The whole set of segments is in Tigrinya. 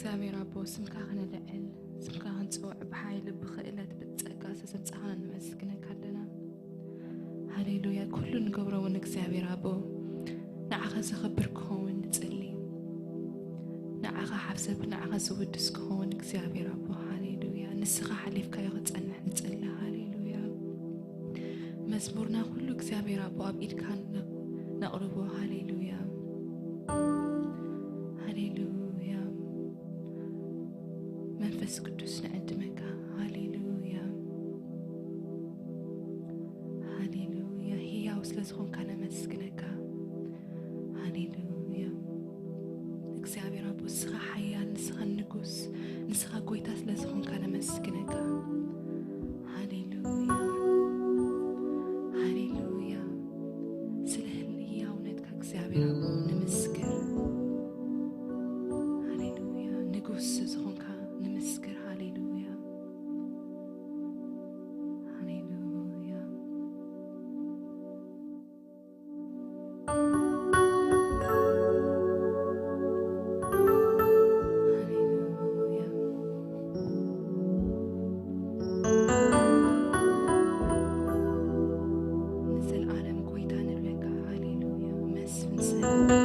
እግዚአብሔር አቦ ስምካ ክነልዕል ስምካ ክንፅውዕ ብሓይሊ ብኽእለት ብፀጋ ዝተሰምፃኽና ንመስግነካ ኣለና ሃሌሉያ ኩሉ ንገብሮ እውን እግዚአብሔር አቦ ንዓኸ ዝኽብር ክኸውን ንፅሊ ንዓኸ ሓፍሰብ ንዓኸ ዝውድስ ክኸውን እግዚአብሔር አቦ ሃሌሉያ ንስኻ ሓሊፍካዮ ክፀንሕ ንፅሊ ሃሌሉያ መዝሙርና ኩሉ እግዚአብሔር አቦ ኣብ ኢድካ ነቕርቦ ሃሌሉያ ሃሌሉያ መንፈስ ቅዱስ ንዕድመካ ሃሌሉያ ሃሌሉያ ህያው ስለዝኾንካ ነመስግነካ ሃሌሉያ እግዚአብሔር አቦ ንስኻ ሓያል ንስኻ ንጉስ ንስኻ ጎይታ ስለዝኾንካ ነመስግነካ ሃሌሉያ ሃሌሉያ ስለ ህያውነትካ እግዚአብሔር አቦ ንመስክር ሃሌሉያ ንጉስ ዝኾንካ ንመስክር ሃሌሉያ ሃሌሉያ ንዘለዓለም ጎይታ ንብለካ ሃሌሉያ መስፍን ሰላም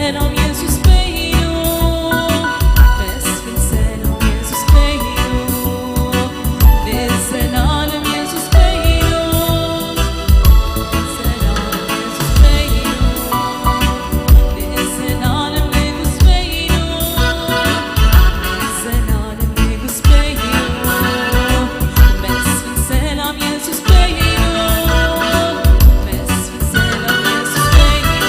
ሰላም ኢየሱስ በይኑ መስፍን ሰላም ኢየሱስ በይኑ ለዘላለም ኢየሱስ በይኑ ሰላም ኢየሱስ በይኑ ለዘላለም ንጉሥ በይኑ ለዘላለም ንጉሥ በይኑ መስፍን ሰላም ኢየሱስ በይኑ መስፍን ሰላም ኢየሱስ በይኑ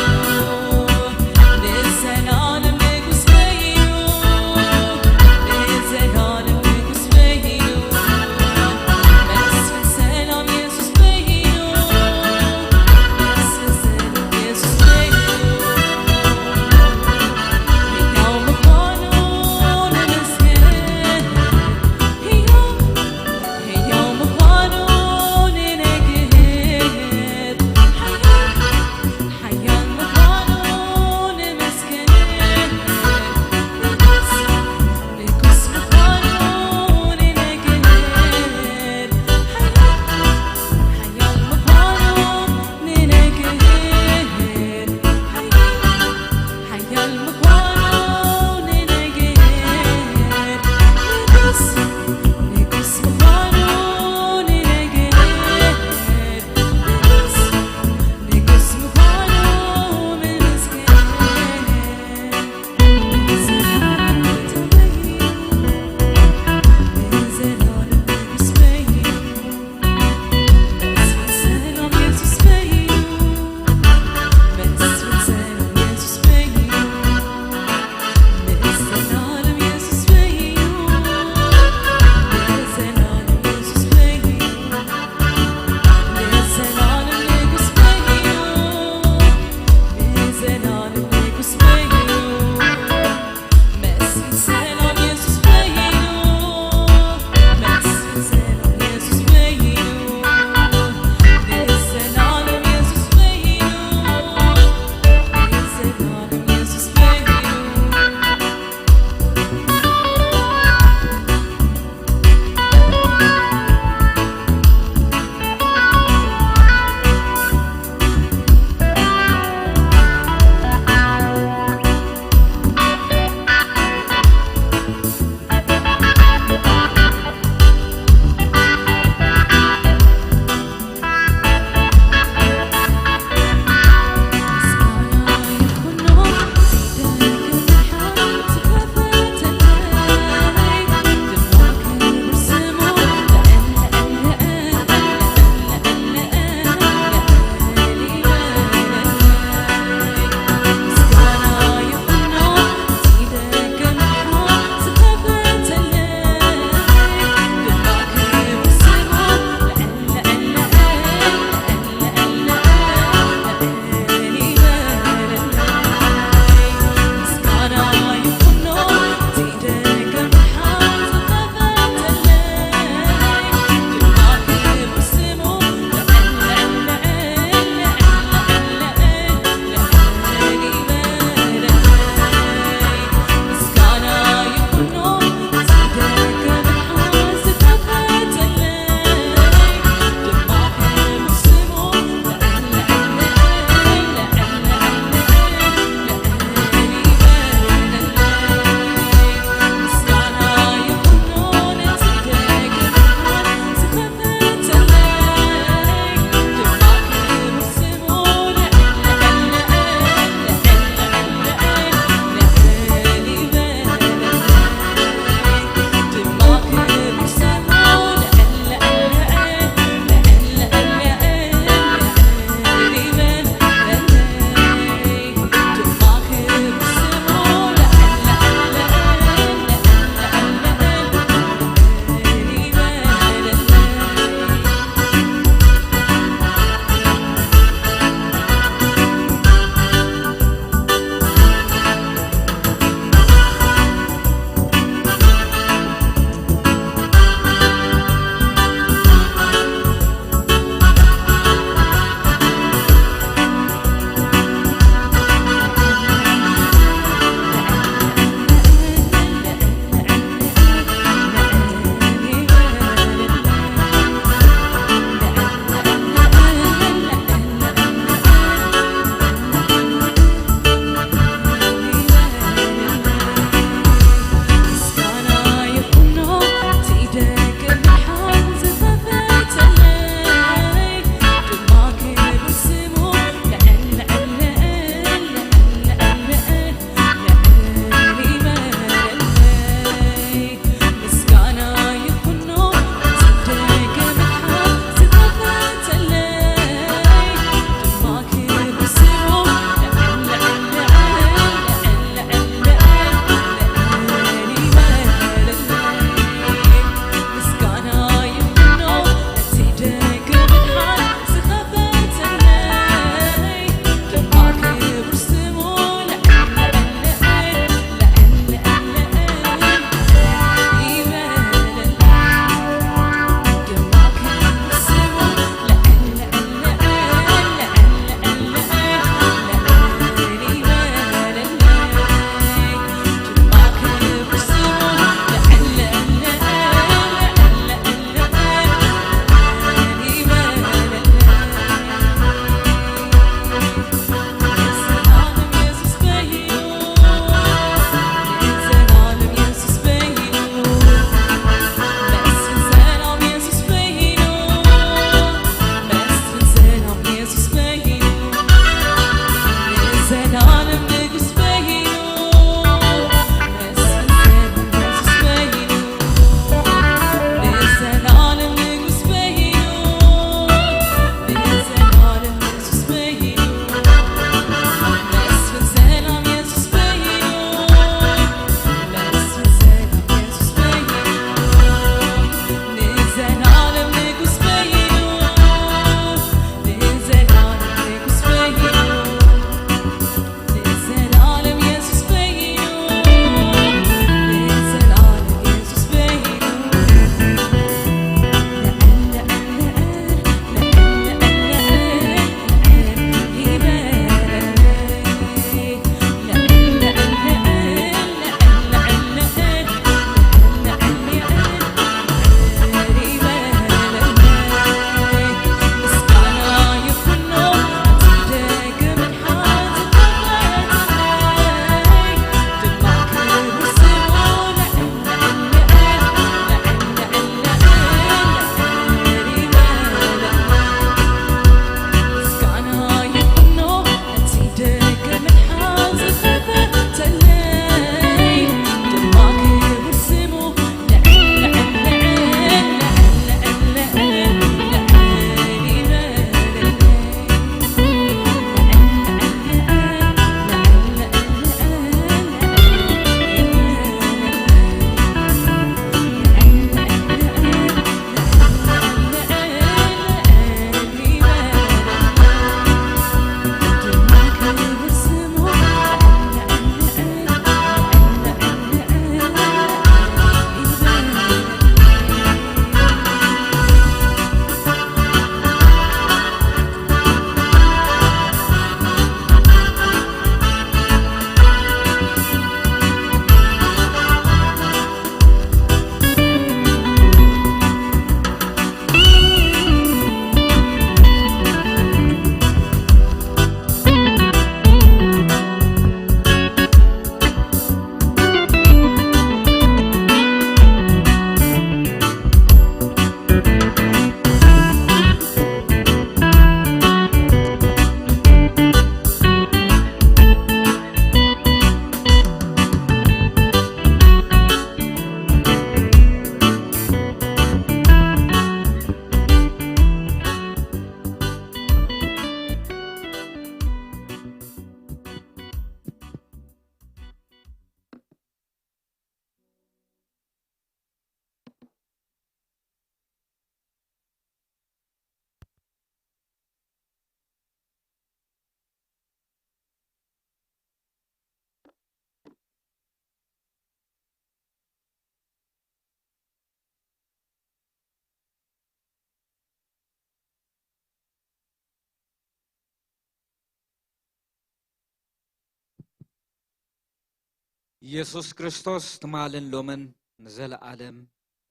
ኢየሱስ ክርስቶስ ትማልን ሎመን ንዘለዓለም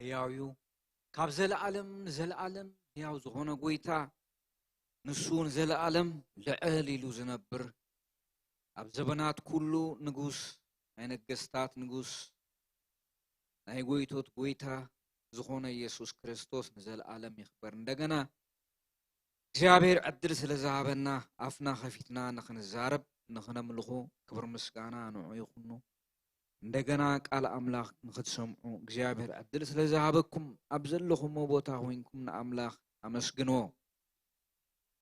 ሕያው እዩ ካብ ዘለዓለም ንዘለዓለም ሕያው ዝኾነ ጎይታ ንሱ ንዘለዓለም ልዕል ኢሉ ዝነብር ኣብ ዘበናት ኩሉ ንጉስ ናይ ነገስታት ንጉስ ናይ ጎይቶት ጎይታ ዝኾነ ኢየሱስ ክርስቶስ ንዘለዓለም ይኽበር እንደገና እግዚአብሔር ዕድል ስለዝሃበና ኣፍና ከፊትና ንኽንዛረብ ንኽነምልኹ ክብር ምስጋና ንዑ ይኹኑ እንደገና ቃል አምላክ ንክትሰምዑ እግዚአብሔር ዕድል ስለዝሃበኩም ኣብ ዘለኹም ቦታ ኮይንኩም ንኣምላኽ ኣመስግንዎ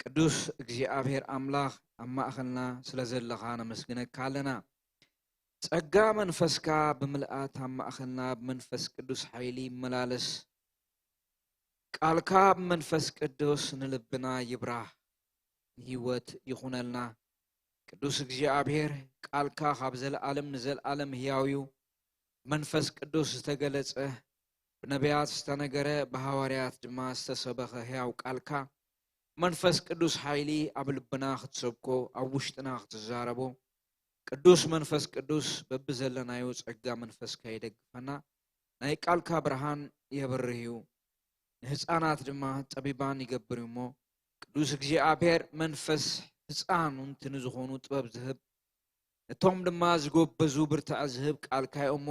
ቅዱስ እግዚአብሔር አምላኽ ኣብ ማእኸልና ስለዘለኻ ነመስግነካ ኣለና ጸጋ መንፈስካ ብምልኣት ኣብ ማእኸልና ብመንፈስ ቅዱስ ሓይሊ ይመላለስ ቃልካ ብመንፈስ ቅዱስ ንልብና ይብራህ ህይወት ይኹነልና ቅዱስ እግዚአብሔር ቃልካ ካብ ዘለዓለም ንዘለዓለም ሕያው እዩ መንፈስ ቅዱስ ዝተገለጸ ብነቢያት ዝተነገረ ብሃዋርያት ድማ ዝተሰበኸ ሕያው ቃልካ መንፈስ ቅዱስ ሓይሊ ኣብ ልብና ክትሰብኮ ኣብ ውሽጥና ክትዛረቦ ቅዱስ መንፈስ ቅዱስ በብዘለናዮ ጸጋ መንፈስካ ይደግፈና ናይ ቃልካ ብርሃን የብርህ እዩ ንህፃናት ድማ ጠቢባን ይገብር እሞ ቅዱስ እግዚአብሔር መንፈስ ህፃን እንትን ዝኾኑ ጥበብ ዝህብ እቶም ድማ ዝጎበዙ ብርትዕ ዝህብ ቃልካ እሞ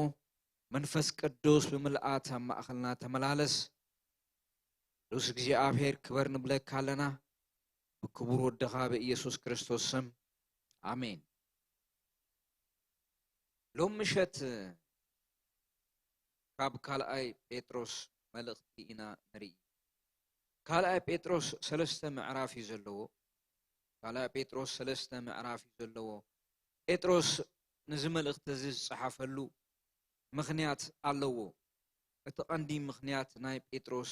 መንፈስ ቅዱስ ብምልኣት ኣብ ማእኸልና ተመላለስ ቅዱስ እግዚአብሔር ክበር ንብለካ ኣለና ብክቡር ወድኻ ብኢየሱስ ክርስቶስ ስም ኣሜን ሎም ምሸት ካብ ካልኣይ ጴጥሮስ መልእኽቲ ኢና ንርኢ ካልኣይ ጴጥሮስ 3 ምዕራፍ እዩ ዘለዎ ካልኣይ ጴጥሮስ 3 ምዕራፍ እዩ ዘለዎ ጴጥሮስ ነዚ መልእኽቲ እዚ ዝፀሓፈሉ ምኽንያት ኣለዎ እቲ ቀንዲ ምኽንያት ናይ ጴጥሮስ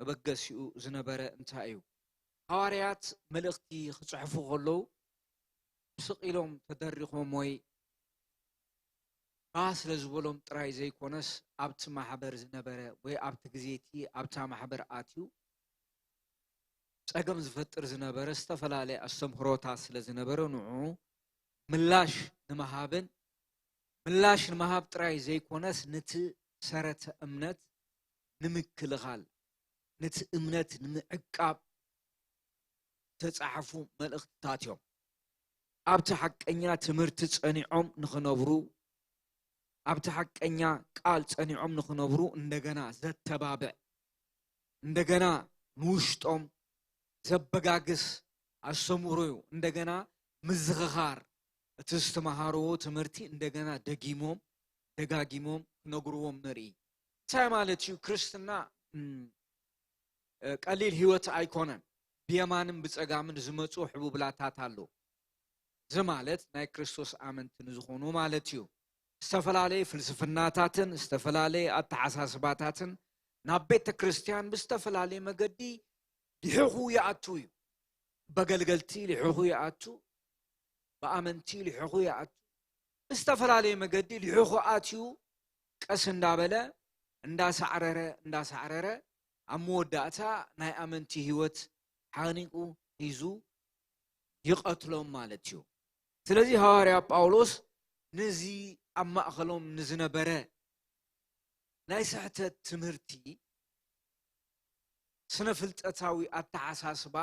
መበገሲኡ ዝነበረ እንታይ እዩ ሐዋርያት መልእኽቲ ክጽሕፉ ከለዉ ስቂሎም ተደሪኾም ወይ ስለ ዝበሎም ጥራይ ዘይኮነስ ኣብቲ ማሕበር ዝነበረ ወይ ኣብቲ ግዜቲ ኣብታ ማሕበር ኣትዩ ጸገም ዝፈጥር ዝነበረ ዝተፈላለየ ኣስተምህሮታት ስለ ዝነበረ ንዑ ምላሽ ንምሃብ ጥራይ ዘይኮነስ ነቲ ሰረተ እምነት ንምክልኻል ነቲ እምነት ንምዕቃብ ተጻሕፉ መልእኽትታት እዮም ኣብቲ ሓቀኛ ትምህርቲ ጸኒዖም ንኽነብሩ ኣብቲ ሓቀኛ ቃል ጸኒዖም ንኽነብሩ እንደገና ዘተባብዕ እንደገና ንውሽጦም ዘበጋግስ ኣስተምህሮ እዩ እንደገና ምዝኽኻር እቲ ዝተምሃርዎ ትምህርቲ እንደገና ደጋጊሞም ክነግርዎም ንርኢ እንታይ ማለት እዩ ክርስትና ቀሊል ህይወት ኣይኮነን ብየማንን ብጸጋምን ዝመፁ ሕቡብላታት ኣሎ እዚ ማለት ናይ ክርስቶስ ኣመንቲ ንዝኾኑ ማለት እዩ ዝተፈላለዩ ፍልስፍናታትን ዝተፈላለዩ ኣተሓሳስባታትን ናብ ቤተ ክርስቲያን ብዝተፈላለየ መገዲ ሊሕኹ ይኣቱ እዩ በገልገልቲ ሊሕኹ ይኣቱ በኣመንቲ ሊሕኹ ይኣቱ ብዝተፈላለየ መገዲ ሊሕኹ ኣትዩ ቀስ እንዳበለ እንዳሳዕረረ ኣብ መወዳእታ ናይ ኣመንቲ ህይወት ሓኒቁ ሒዙ ይቐትሎም ማለት እዩ ስለዚ ሐዋርያ ጳውሎስ ነዚ ኣብ ማእኸሎም ንዝነበረ ናይ ስሕተት ትምህርቲ ስነ ፍልጠታዊ ኣተሓሳስባ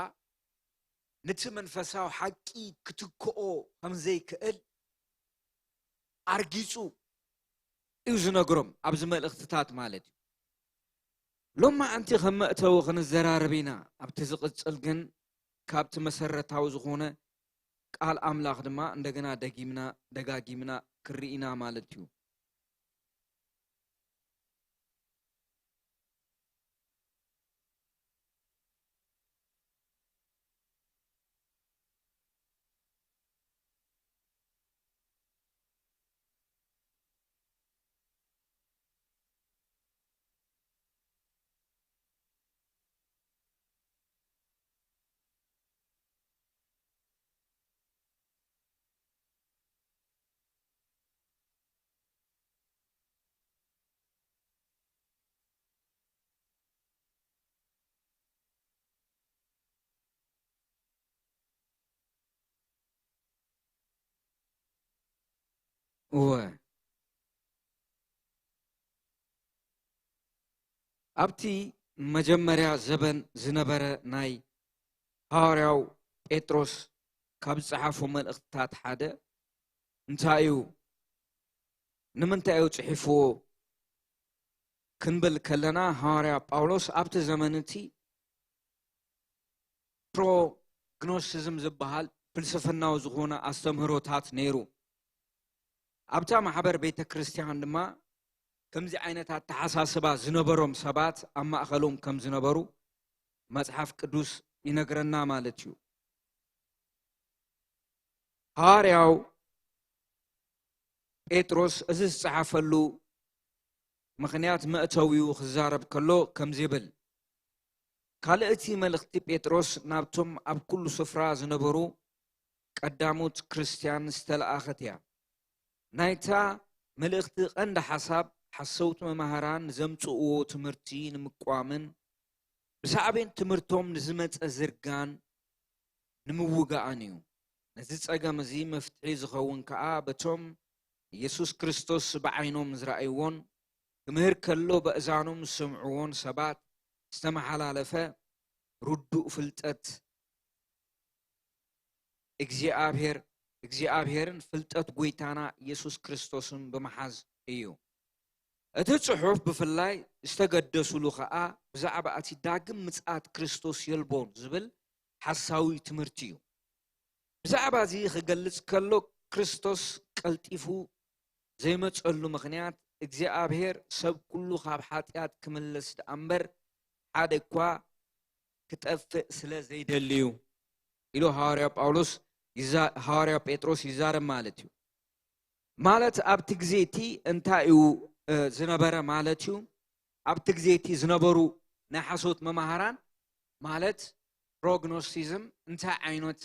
ነቲ መንፈሳዊ ሓቂ ክትክኦ ከም ዘይክእል ኣርጊፁ እዩ ዝነግሮም ኣብዚ መልእኽትታት ማለት እዩ ሎማ ኣንቲ ከም መእተዊ ክንዘራረብ ኢና ኣብቲ ዝቕፅል ግን ካብቲ መሰረታዊ ዝኾነ ቃል ኣምላኽ ድማ እንደገና ደጋጊምና ክርኢና ማለት እዩ ኣብቲ መጀመርያ ዘበን ዝነበረ ናይ ሐዋርያው ጴጥሮስ ካብ ዝጽሓፎ መልእኽትታት ሓደ እንታይ እዩ ንምንታይ እዩ ጽሒፍዎ ክንብል ከለና ሐዋርያ ጳውሎስ ኣብቲ ዘመን እቲ ፕሮግኖሲዝም ዝበሃል ፍልስፍናዊ ዝኾነ ኣስተምህሮታት ነይሩ ኣብታ ማሕበር ቤተ ክርስቲያን ድማ ከምዚ ዓይነታት ተሓሳስባ ዝነበሮም ሰባት ኣብ ማእኸሎም ከም ዝነበሩ መጽሓፍ ቅዱስ ይነግረና ማለት እዩ ሐዋርያው ጴጥሮስ እዚ ዝጸሓፈሉ ምኽንያት መእተዊኡ ክዛረብ ከሎ ከምዚ ይብል ካልእቲ መልእኽቲ ጴጥሮስ ናብቶም ኣብ ኩሉ ስፍራ ዝነበሩ ቀዳሞት ክርስቲያን ዝተለኣኸት እያ ናይታ መልእኽቲ ቀንዲ ሓሳብ ሓሰውቲ መምሃራን ዘምጽእዎ ትምህርቲ ንምቋምን ብሳዕቤን ትምህርቶም ንዝመፀ ዝርጋን ንምውጋኣን እዩ ነዚ ጸገም እዚ መፍትሒ ዝኸውን ከዓ በቶም ኢየሱስ ክርስቶስ ብዓይኖም ዝረኣይዎን ክምህር ከሎ በእዛኖም ዝሰምዕዎን ሰባት ዝተመሓላለፈ ርዱእ ፍልጠት እግዚኣብሔርን ፍልጠት ጎይታና ኢየሱስ ክርስቶስን ብምሓዝ እዩ እቲ ጽሑፍ ብፍላይ ዝተገደሱሉ ከዓ ብዛዕባ እቲ ዳግም ምጽኣት ክርስቶስ የልቦን ዝብል ሓሳዊ ትምህርቲ እዩ ብዛዕባ እዚ ክገልጽ ከሎ ክርስቶስ ቀልጢፉ ዘይመጸሉ ምኽንያት እግዚኣብሔር ሰብ ኩሉ ካብ ሓጢኣት ክምለስ ደኣ እምበር ሓደ እኳ ክጠፍእ ስለ ዘይደልዩ ኢሉ ሐዋርያ ጴጥሮስ ይዛረብ ማለት እዩ ማለት ኣብቲ ግዜ እቲ እንታይ እዩ ዝነበረ ማለት እዩ ኣብቲ ግዜ እቲ ዝነበሩ ናይ ሓሶት መምሃራን ማለት ፕሮግኖሲዝም እንታይ ዓይነት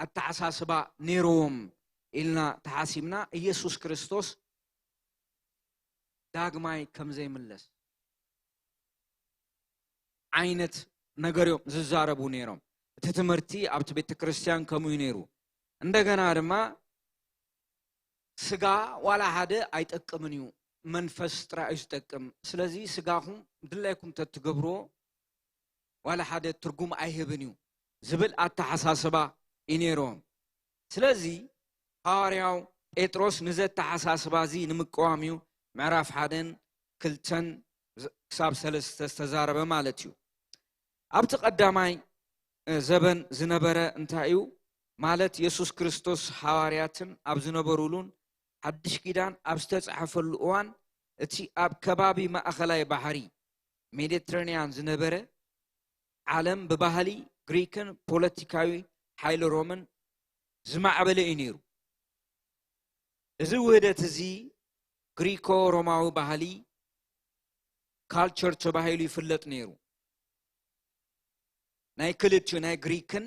ኣተሓሳስባ ነይሮዎም ኢልና ተሓሲብና ኢየሱስ ክርስቶስ ዳግማይ ከም ዘይምለስ ዓይነት ነገር እዮም ዝዛረቡ ነይሮም እቲ ትምህርቲ ኣብቲ ቤተ ክርስቲያን ከምኡ ነይሩ እንደገና ድማ ስጋ ዋላ ሓደ ኣይጠቅምን እዩ መንፈስ ጥራይ ዝጠቅም ስለዚ ስጋኹም ድላይኩም ተትገብሮ ዋላ ሓደ ትርጉም ኣይህብን እዩ ዝብል ኣተሓሳስባ ይነይሮም ስለዚ ሐዋርያው ጴጥሮስ ንዘተ ሓሳስባ እዚ ንምቋም እዩ ምዕራፍ 1 2 ክሳብ 3 ዝተዛረበ ማለት እዩ ኣብቲ ቀዳማይ ዘበን ዝነበረ እንታይ እዩ ማለት ኢየሱስ ክርስቶስ ሐዋርያትን ኣብ ዝነበሩሉን ሓድሽ ኪዳን ኣብ ዝተጻሕፈሉ እዋን እቲ ኣብ ከባቢ ማእኸላይ ባሕሪ ሜዲትራንያን ዝነበረ ዓለም ብባህሊ ግሪክን ፖለቲካዊ ሓይሊ ሮምን ዝማዕበለ እዩ ነይሩ እዚ ውህደት እዚ ግሪኮ ሮማዊ ባህሊ ካልቸር ተባሂሉ ይፍለጥ ነይሩ ናይ ክልቲኡ ናይ ግሪክን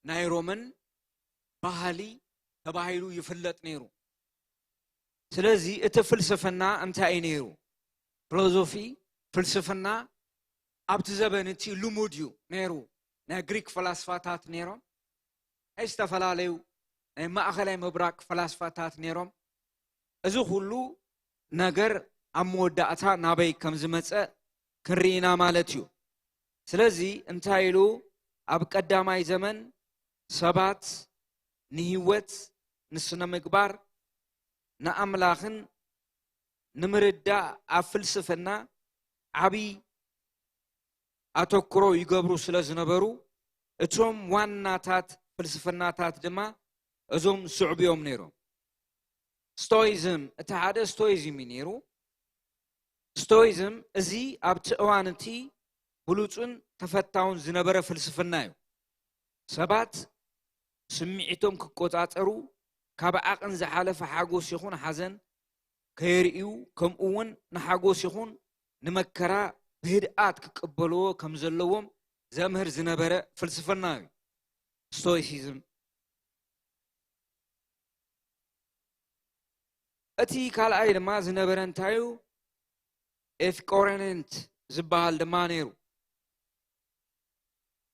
ናይ ሮምን ባህሊ ተባሂሉ ይፍለጥ ነይሩ ስለዚ እቲ ፍልስፍና እንታይ ነይሩ ፊሎሶፊ ፍልስፍና ኣብቲ ዘበን እቲ ልሙድ እዩ ነይሩ ናይ ግሪክ ፈላስፋታት ነይሮም ናይ ዝተፈላለዩ ናይ ማእኸላይ ምብራቅ ፈላስፋታት ነይሮም እዚ ሁሉ ነገር ኣብ መወዳእታ ናበይ ከም ዝመፀ ክንሪኢና ማለት እዩ ስለዚ እንታይ ኢሉ ኣብ ቀዳማይ ዘመን ሰባት ንህይወት ንስነ ምግባር ንኣምላኽን ንምርዳእ ኣብ ፍልስፍና ዓብይ ኣተኩሮ ይገብሩ ስለ ዝነበሩ እቶም ዋናታት ፍልስፍናታት ድማ እዞም ስዕብዮም ነይሮም ስቶይዝም እቲ ሓደ ስቶይዝም ነይሩ ስቶይዝም እዚ ኣብቲ እዋን እቲ ብሉፅን ተፈታውን ዝነበረ ፍልስፍና እዩ ሰባት ስምዒቶም ክቆፃፀሩ ካብ ዓቕን ዝሓለፈ ሓጎስ ይኹን ሓዘን ከየርእዩ ከምኡ እውን ንሓጎስ ይኹን ንመከራ ብህድኣት ክቅበልዎ ከም ዘለዎም ዘምህር ዝነበረ ፍልስፍና እዩ ስቶይሲዝም እቲ ካልኣይ ድማ ዝነበረ እንታይ እዩ ኤፒኩሬንት ዝበሃል ድማ ነይሩ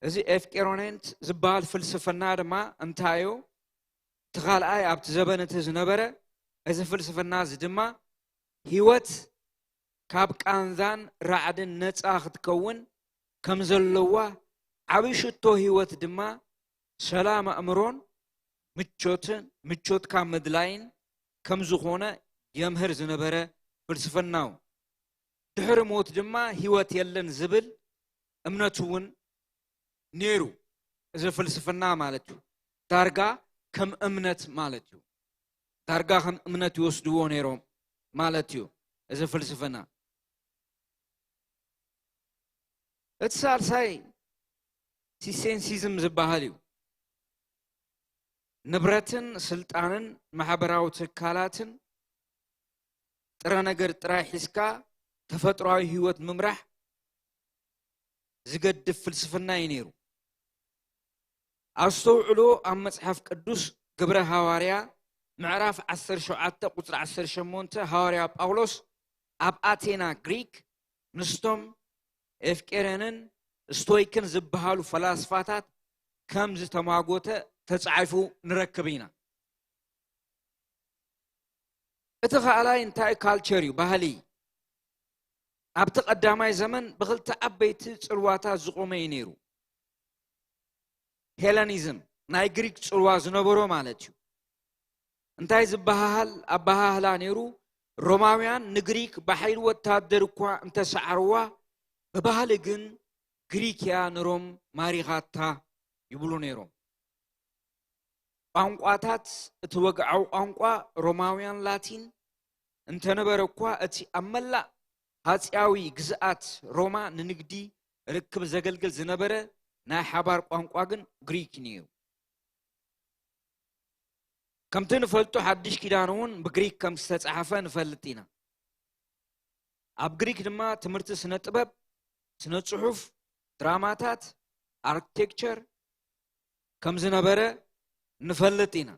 እዚ ኤፒኩሬንት ዝበሃል ፍልስፍና ድማ እንታይ እዩ ተኻልኣይ ኣብቲ ዘበን እቲ ዝነበረ እዚ ፍልስፍና እዚ ድማ ህይወት ካብ ቃንዛን ራዕድን ነፃ ክትከውን ከም ዘለዋ ዓብሽቶ ህይወት ድማ ሰላም አእምሮን ምቾት ካብ ምድላይን ከም ዝኾነ የምህር ዝነበረ ፍልስፍናው ድሕሪ ሞት ድማ ህይወት የለን ዝብል እምነቱውን ነይሩ እዚ ፍልስፍና ማለት እዩ ዳርጋ ከም እምነት ማለት እዩ ዳርጋ ከም እምነት ይወስድዎ ነይሮም ማለት እዩ እዚ ፍልስፍና እቲ ሳልሳይ ሲሴንሲዝም ዝበሃል እዩ ንብረትን ስልጣንን ማሕበራዊ ትካላትን ጥረ ነገር ጥራይ ሒዝካ ተፈጥሯዊ ህይወት ምምራሕ ዝገድፍ ፍልስፍና እዩ ነይሩ ኣስተውዕሎ ኣብ መጽሓፍ ቅዱስ ግብረ ሐዋርያ ምዕራፍ 17 ቁጥሪ 18 ሐዋርያ ጳውሎስ ኣብ ኣቴና ግሪክ ንስቶም ኤፍቄረንን ስቶይክን ዝበሃሉ ፈላስፋታት ከም ዝተማጎተ ተጻሒፉ ንረክብ ኢና እቲ ኻልኣይ እንታይ ካልቸር እዩ ባህሊ ኣብቲ ቀዳማይ ዘመን ብኽልተ ዓበይቲ ጽልዋታት ዝቆመ እዩ ነይሩ ሄለኒዝም ናይ ግሪክ ጽልዋ ዝነበሮ ማለት እዩ እንታይ ዝበሃል ኣባሃህላ ነይሩ ሮማውያን ንግሪክ በሓይል ወታደር እኳ እንተሰዓርዋ በባህሊ ግን ግሪክያ ንሮም ማሪኻታ ይብሉ ነይሮም ቋንቋታት እቲ ወግዓዊ ቋንቋ ሮማውያን ላቲን እንተነበረ እኳ እቲ ኣብ መላእ ሃፅያዊ ግዝኣት ሮማ ንንግዲ ርክብ ዘገልግል ዝነበረ ናይ ሓባር ቋንቋ ግን ግሪክ ነይሩ ከምቲ ንፈልጦ ሓድሽ ኪዳን እውን ብግሪክ ከም ዝተጻሕፈ ንፈልጥ ኢና ኣብ ግሪክ ድማ ትምህርቲ ስነ ጥበብ ስነ ጽሑፍ ድራማታት አርክቴክቸር ከም ዝነበረ ንፈልጥ ኢና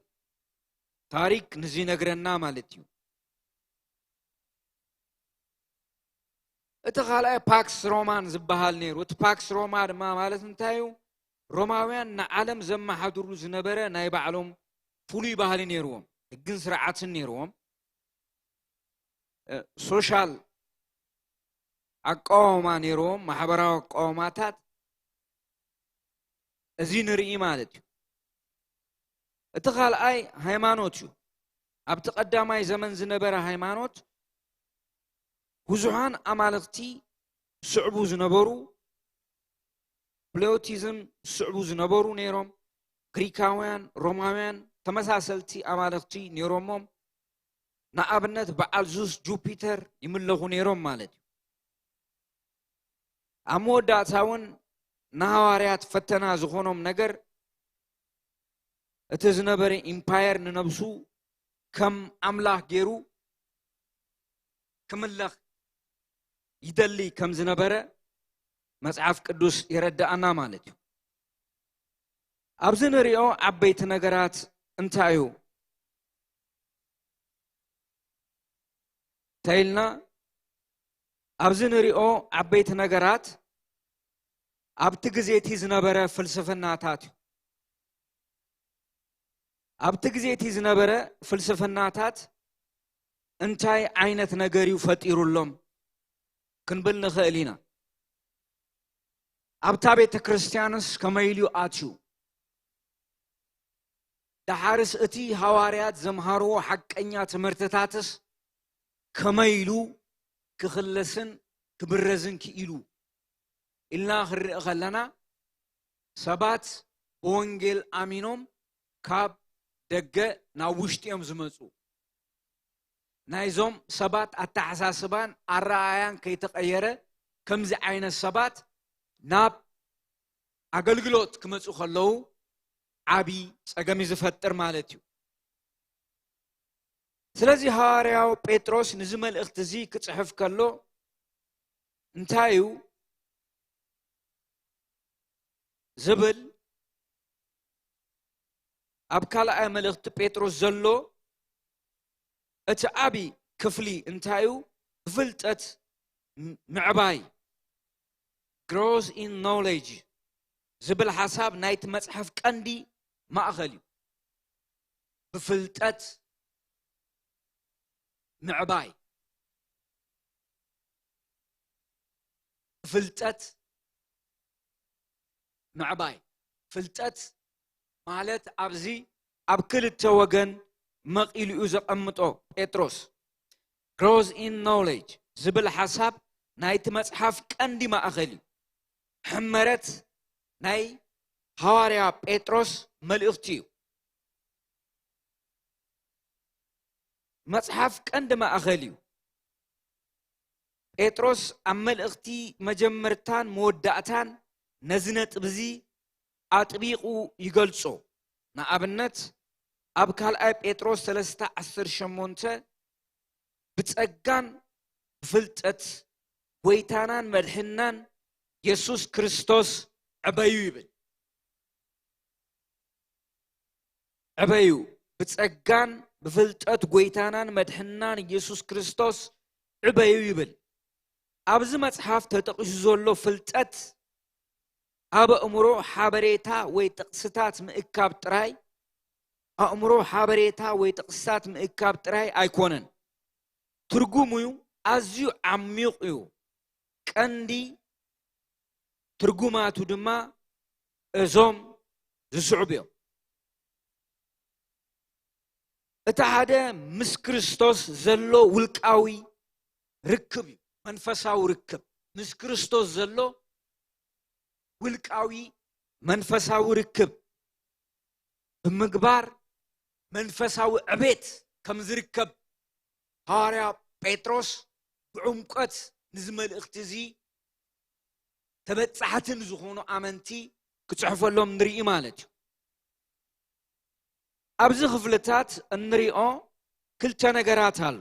ታሪክ ንዚ ነግረና ማለት እዩ እቲ ኻልኣይ ፓክስ ሮማን ዝበሃል ነይሩ እቲ ፓክስ ሮማ ድማ ማለት እንታይ እዩ ሮማውያን ንዓለም ዘመሓድሩ ዝነበረ ናይ ባዕሎም ፍሉይ ባህሊ ነይርዎም ሕግን ስርዓትን ነይርዎም ሶሻል አቃውማ ነይርዎም ማሕበራዊ አቃውማታት እዚ ንርኢ ማለት እዩ እቲ ኻልኣይ ሃይማኖት እዩ ኣብቲ ቀዳማይ ዘመን ዝነበረ ሃይማኖት ብዙሓን ኣማልኽቲ ስዕቡ ዝነበሩ ፕሌዮቲዝም ስዕቡ ዝነበሩ ነይሮም ግሪካውያን ሮማውያን ተመሳሰልቲ ኣማልኽቲ ነይሮሞም ንኣብነት በዓል ዙስ ጁፒተር ይምለኹ ነይሮም ማለት እዩ ኣብ መወዳእታ እውን ንሃዋርያት ፈተና ዝኾኖም ነገር እቲ ዝነበረ ኢምፓየር ንነብሱ ከም ኣምላኽ ገይሩ ክምለኽ ይደሊ ከም ዝነበረ መጽሓፍ ቅዱስ ይረዳእና ማለት እዩ ኣብዚ ንሪኦ ዓበይቲ ነገራት እንታይ እዩ ተይልና ኣብዚ ንሪኦ ዓበይቲ ነገራት ኣብቲ ግዜ እቲ ዝነበረ ፍልስፍናታት እዩ ኣብቲ ግዜ እቲ ዝነበረ ፍልስፍናታት እንታይ ዓይነት ነገር እዩ ፈጢሩሎም ክንብል ንኽእል ኢና ኣብታ ቤተ ክርስቲያንስ ከመይ ኢሉ ኣትዩ ድሓርስ እቲ ሃዋርያት ዘምሃርዎ ሓቀኛ ትምህርትታትስ ከመይ ኢሉ ክኽለስን ክብረዝን ክኢሉ ኢልና ክንርኢ ከለና ሰባት ብወንጌል ኣሚኖም ካብ ደገ ናብ ውሽጢ እዮም ዝመፁ ናይዞም ሰባት ኣተሓሳስባን ኣረኣያን ከይተቀየረ ከምዚ ዓይነት ሰባት ናብ ኣገልግሎት ክመፁ ከለዉ ዓቢ ፀገም ዝፈጥር ማለት እዩ ስለዚ ሃዋርያው ጴጥሮስ ንዚ መልእኽቲ እዚ ክጽሕፍ ከሎ እንታይ እዩ ዝብል ኣብ ካልኣይ መልእኽቲ ጴጥሮስ ዘሎ እቲ ዓቢ ክፍሊ እንታይ እዩ ብፍልጠት ምዕባይ grows in knowledge ዝብል ሓሳብ ናይቲ መጽሐፍ ቀንዲ ማእኸል እዩ ብፍልጠት ምዕባይ ፍልጠት معباي ፍልጠት ማለት ኣብዚ ኣብ ክልተ ወገን መቂሉ ዘቀምጦ ጴጥሮስ grows in knowledge ዝብል ሓሳብ ናይቲ መጽሓፍ ቀንዲ ማእኸል ሕመረት ናይ ሐዋርያ ጴጥሮስ መልእኽቲ እዩ መጽሐፍ ቀንዲ ማእኸል እዩ ጴጥሮስ ኣብ መልእኽቲ መጀመርታን መወዳእታን ነዝነት ብዚ ኣጥቢቁ ይገልጾ ንኣብነት ኣብ ካልኣይ ጴጥሮስ 3:18 ብጸጋን ፍልጠት ጎይታናን መድሕናን ኢየሱስ ክርስቶስ ዕበዩ ይብል ዕበዩ ብጸጋን ብፍልጠት ጎይታናን መድሕናን ኢየሱስ ክርስቶስ ዕበዩ ይብል ኣብዚ መጽሐፍ ተጠቅሱ ዘሎ ፍልጠት ኣብ ኣእምሮ ሓበሬታ ወይ ጥቅስታት ምእካብ ጥራይ ኣእምሮ ሓበሬታ ወይ ጥቅስታት ምእካብ ጥራይ ኣይኮነን ትርጉሙ ኣዝዩ ዓሚቕ እዩ ቀንዲ ትርጉማቱ ድማ እዞም ዝስዕቡ እዮም እቲ ሓደ ምስ ክርስቶስ ዘሎ ውልቃዊ ርክብ እዩ መንፈሳዊ ርክብ ምስ ክርስቶስ ዘሎ ውልቃዊ መንፈሳዊ ርክብ ብምግባር መንፈሳዊ ዕቤት ከም ዝርከብ ሐዋርያ ጴጥሮስ ብዕምቆት ንዝመልእኽቲ እዚ ተበጻሕትን ዝኾኑ ኣመንቲ ክጽሕፈሎም ንርኢ ማለት እዩ ኣብዚ ክፍልታት እንሪኦ ክልተ ነገራት ኣሎ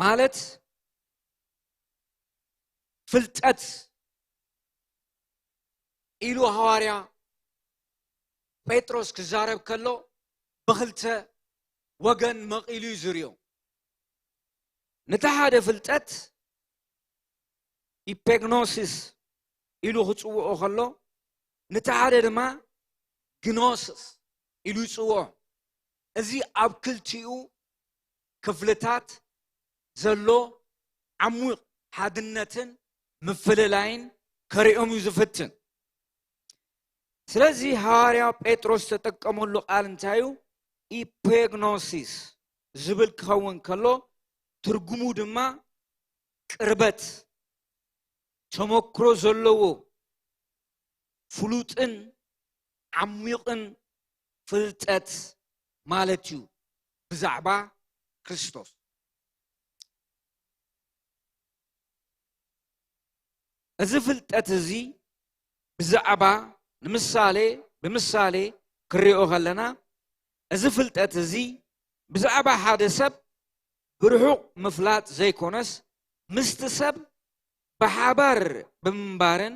ማለት ፍልጠት ኢሉ ሐዋርያ ጴጥሮስ ክዛረብ ከሎ ብክልተ ወገን መቂሉ ይዝርዮ ነቲ ሓደ ፍልጠት ኢፔግኖሲስ ኢሉ ክጽውዖ ከሎ ነቲ ሓደ ድማ ግኖሲስ ኢሉ ይጽውዖ እዚ ኣብ ክልቲኡ ክፍልታት ዘሎ ዓሙቕ ሓድነትን ምፍልላይን ከሪኦም እዩ ዝፍትን ስለዚ ሐዋርያ ጴጥሮስ ተጠቀመሉ ቃል እንታይ እዩ ኢፔግኖሲስ ዝብል ክኸውን ከሎ ትርጉሙ ድማ ቅርበት ተመክሮ ዘለዎ ፍሉጥን ዓሚቕን ፍልጠት ማለት እዩ ብዛዕባ ክርስቶስ እዚ ፍልጠት እዚ ብዛዕባ ብምሳሌ ክሪኦ ከለና እዚ ፍልጠት እዚ ብዛዕባ ሓደ ሰብ ብርሑቕ ምፍላጥ ዘይኮነስ ምስቲ ሰብ ብሓባር ብምንባርን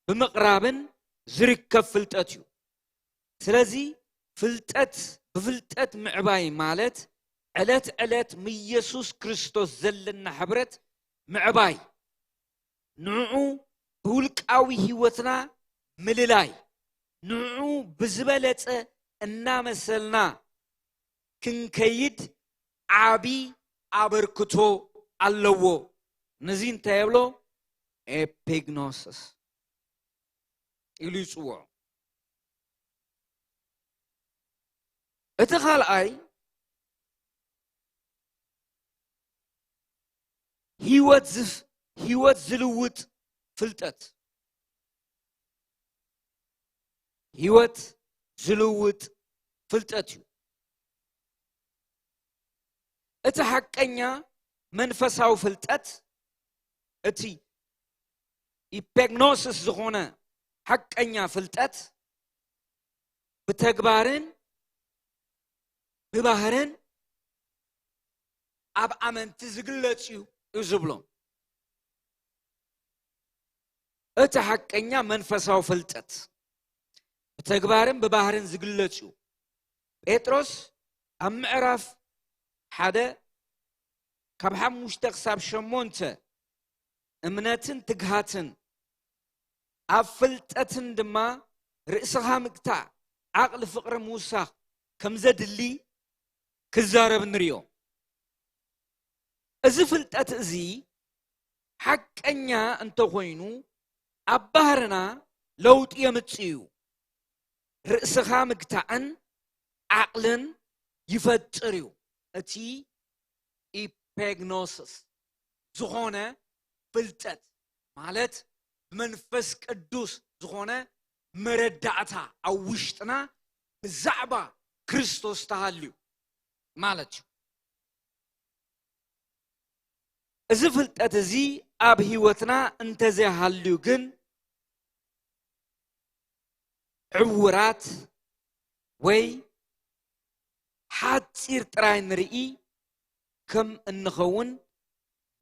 ብምቕራብን ዝርከብ ፍልጠት እዩ ስለዚ ፍልጠት ብፍልጠት ምዕባይ ማለት ዕለት ዕለት ኢየሱስ ክርስቶስ ዘለና ሕብረት ምዕባይ ንዑ ብውልቃዊ ህይወትና ምልላይ ንዑ ብዝበለጸ እናመሰልና ክንከይድ ዓቢ ኣበርክቶ ኣለዎ ነዚ እንታይ የብሎ ኤፒግኖሲስ ኢሉ ይጽውዖ እቲ ካልኣይ ህይወት ዝልውጥ ፍልጠት ህይወት ዝልውጥ ፍልጠት እዩ እቲ ሓቀኛ መንፈሳዊ ፍልጠት እቲ ኢፔግኖሲስ ዝኾነ ሓቀኛ ፍልጠት ብተግባርን ብባህርን ኣብ ኣመንቲ ዝግለጽ እዩ ዝብሎም እቲ ሓቀኛ መንፈሳዊ ፍልጠት ብተግባርን ብባህርን ዝግለጽ እዩ ጴጥሮስ ኣብ ምዕራፍ 1 ካብ 5 ክሳብ 8 እምነትን ትግሃትን ኣብ ፍልጠትን ድማ ርእስኻ ምግታዕ ዓቕሊ ፍቕሪ ምውሳኽ ከም ዘድሊ ክዛረብ ንሪኦ እዚ ፍልጠት እዚ حقنيا انت خوينو أبهرنا لوط يمتصيو رأسخا مقتعن عقلن يفتريو اتي إبيغنوسس زخونة فلتت مالت منفس قدوس زخونة مردعتا أو وشتنا بزعبا كريستوس تهاليو مالتشو إذا فلتت زي أب هيوتنا انتزي هاليو جن عورات وي حاتير تراين رئي كم النخون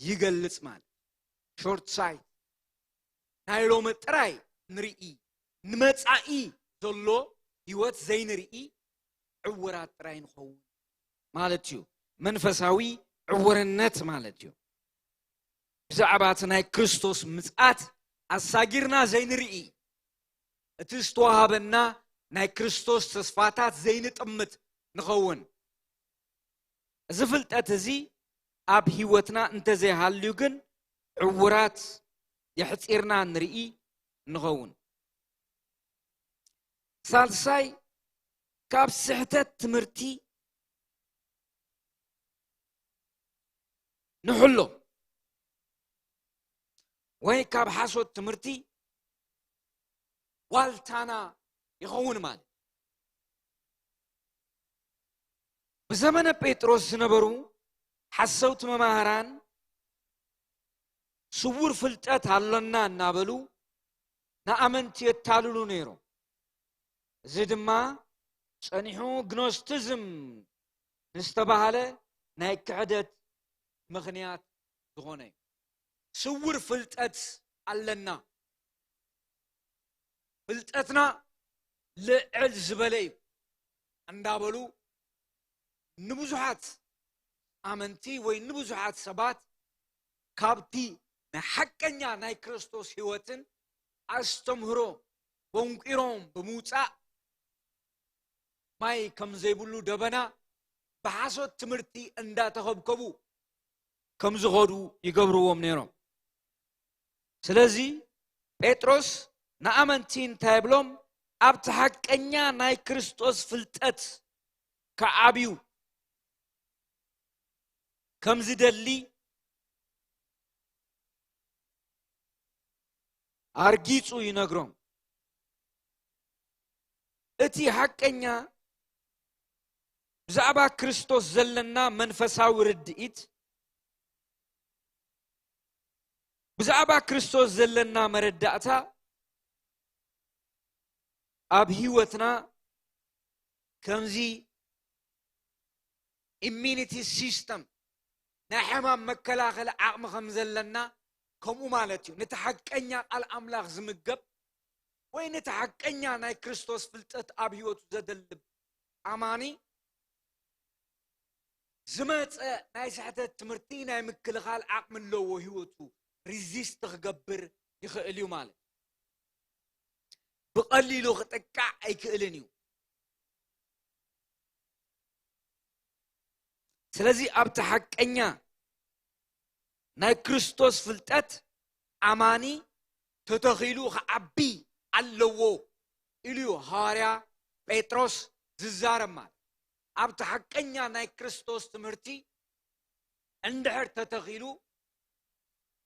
يقلص مال شورت سايد نايلوم تراي نرئي نمتصعي زلو هيوت زي نرئي عورات تراين خون مالتيو منفساوي عورنت مالتيو بزعباتنا كريستوس مصات أساجرنا زي نرئي اتستوهابنا ناي كريستوس تصفاتات زي نتأمت نخون زفلت أتزي أب هيوتنا انت زي هاليوغن عورات يحتيرنا نرئي نخون سالساي كاب سحتت تمرتي نحلو وين كاب حاسو تمرتي والتانا يخون مال بزمن بيتروس نبرو حسوت مماهران سور فلتات هلنا نابلو نأمنت يتالولو نيرو زدما صنيحو غنوستيزم نستباهله ناي كعدت مغنيات زغوني سور فلتات علنا فلتاتنا لعل زبلي اندابلو نبزحات آمنتي وين نبزحات سبات كابتي نحكنيا ناي كريستوس هيوتن استمهرو بونقيروم بموصا ماي كم زيبلو دبنا بحاسوت تمرتي اندا تخبكبو كم زغدو يقبروهم نيروم سلازي بيتروس نأمنتين تايبلوم أبت حقنيا ناي كريستوس فلتت كعابيو كم زدلي أرجيتو ينقرون اتي حقنيا بزعبا كريستوس زلنا منفساو ردئت بزعبا كريستوس زلنا مردأتا أب هيوتنا كمزي immunity system نحمام مكلاخل عقم خمزلنا كمو مالتيو نتحقنيا الأملاخ زمقب وين نتحقنيا ناي كريستوس فلتت أب هيوت زدلب أماني زمت ناي سحتة تمرتي ناي مكلاخل عقم اللو هيوتو ريزيست تغبر يخيليو مالت بقليلو خطكع اي كيلنيو سلازي ابت حقنيا ناي كريستوس فلتت اماني تتخيلو خعبي اللو اليو هاريا بيتروس ززارمال ابت حقنيا ناي كريستوس تمرتي اندحر تتخيلو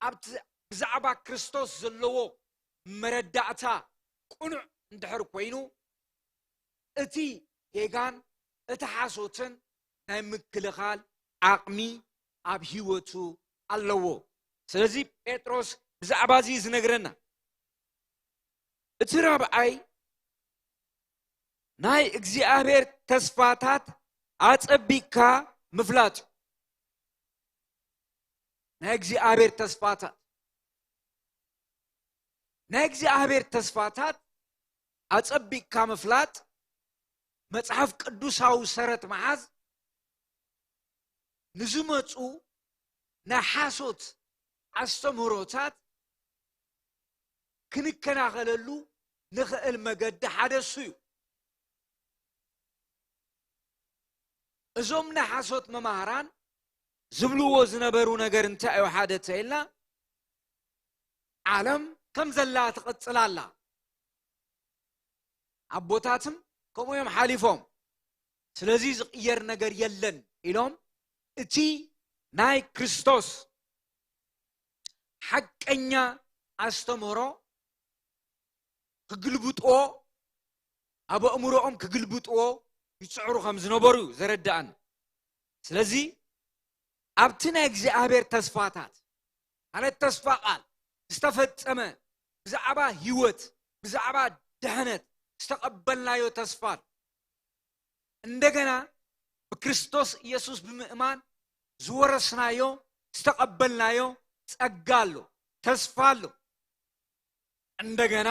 ابت بزعبا كريستوس زلو مردعتا قنع اندحر كوينو اتي يغان اتحاسوتن ناي مكلخال عقمي اب هيوتو اللو سلازي بيتروس بزعبا زي زنغرنا اترابعي ناي اغزيابير تسفاتات اصبيكا مفلات ناي اغزيابير تسفاتات نايكزي أهبير تسفاتات أتصبق كامفلات مصحف قدوساو سرت معاز نزمتو نحاسوت استمروتات كنكنا غللو نخل مقد حدثيو ازوم نحاسوت ممهران زبلو وزنبرو نگر انتايو حادثة إلا ዓለም ከም ዘላ ትቕጽላላ ኣቦታትም ከምኡዮም ሓሊፎም ስለዚ ዝቕየር ነገር የለን ኢሎም እቲ ናይ ክርስቶስ ሓቀኛ ኣስተምህሮ ክግልብጥዎ ኣብ ኣእምሮኦም ክግልብጥዎ ይጽዕሩ ከም ዝነበሩ ዘረዳእን ስለዚ ኣብቲ ናይ እግዚኣብሔር ተስፋታት ማለት ተስፋ ቃል ዝተፈጸመ ብዛዕባ ህይወት ብዛዕባ ድሕነት ዝተቀበልናዮ ተስፋ እንደገና በክርስቶስ ኢየሱስ ብምእማን ዝወረስናዮ ዝተቀበልናዮ ጸጋሎ ተስፋሎ እንደገና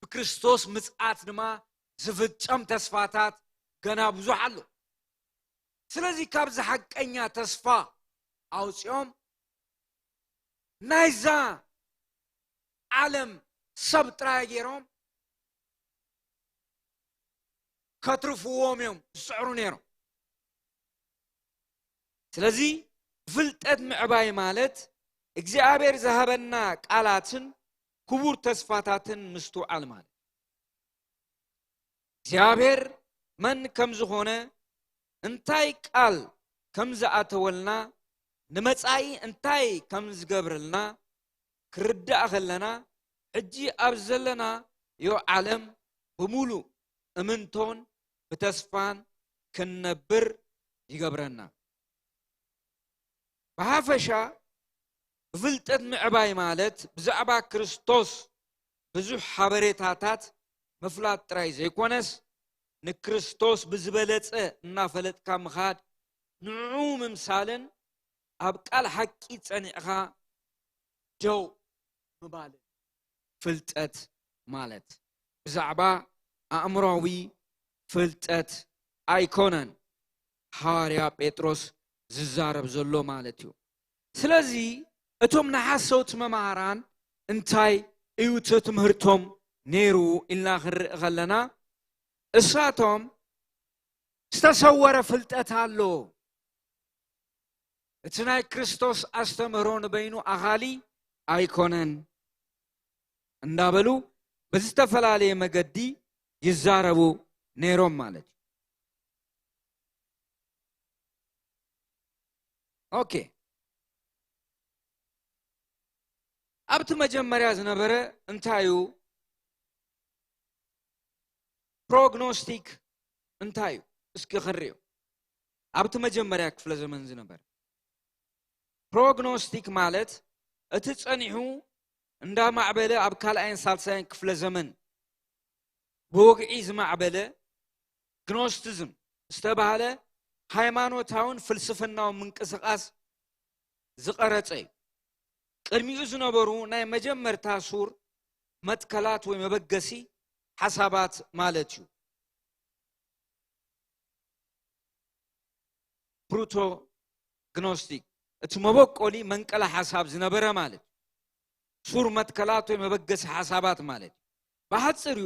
በክርስቶስ ምጽአት ድማ ዝፍጸም ተስፋታት ገና ብዙሕ ኣሎ ስለዚ ካብ ዝሐቀኛ ተስፋ ኣውጽኦም ናይዛ ዓለም ሰብ ጥራይ ገይሮም ከትርፍዎም እዮም ዝጽዕሩ ነይሮም ስለዚ ፍልጠት ምዕባይ ማለት እግዚአብሔር ዝሃበና ቃላትን ክቡር ተስፋታትን ምስትውዓል ማለት እግዚአብሔር መን ከም ዝኾነ እንታይ ቃል ከም ዝኣተወልና ንመጻኢ እንታይ ከም ዝገብርልና ክርዳእ ከለና ሕጂ ኣብ ዘለና ዮ ዓለም ብሙሉ እምንቶን بتسفان كنبر يقبرنا بحافشا بفلتت معباي مالت بزعبا كريستوس بزوح حبريتاتات مفلات تراي زيكونس نكريستوس بزبلت نافلت كامخاد نعوم مسالن أبقال حكي تانيخا جو مبالي فلتت مالت بزعبا أمراوي فلتت أيكونن حاريا بيتروس ززارب زلو مالتيو سلازي اتوم نحاسوت مماران انتاي ايوتت مهرتم نيرو إلا غلنا اساتهم استصور فلتت هالو اتناي كريستوس استمرون بينو اغالي ايكونن اندابلو بزتفلالي مقدي يزاربو نيروم مالت اوكي ابت مجمريا زنبره انتايو بروغنوستيك انتايو اسكي خريو ابت مجمريا كفل زمن زنبره بروغنوستيك مالت اتتصنيحو اندا معبله اب كالعين سالسين كفل زمن بوقعي زمعبله ግኖስቲዝም ዝተባሃለ ሃይማኖታውን ፍልስፍናውን ምንቅስቃስ ዝቀረጸ ቅድሚኡ ዝነበሩ ናይ መጀመርታ ሱር መትከላት ወይ መበገሲ ሐሳባት ማለት እዩ ፕሩቶ ግኖስቲክ እቲ መበቆሊ መንቀላ ሐሳብ ዝነበረ ማለት ሱር መትከላት ወይ መበገሲ ሐሳባት ማለት በሐጽሩ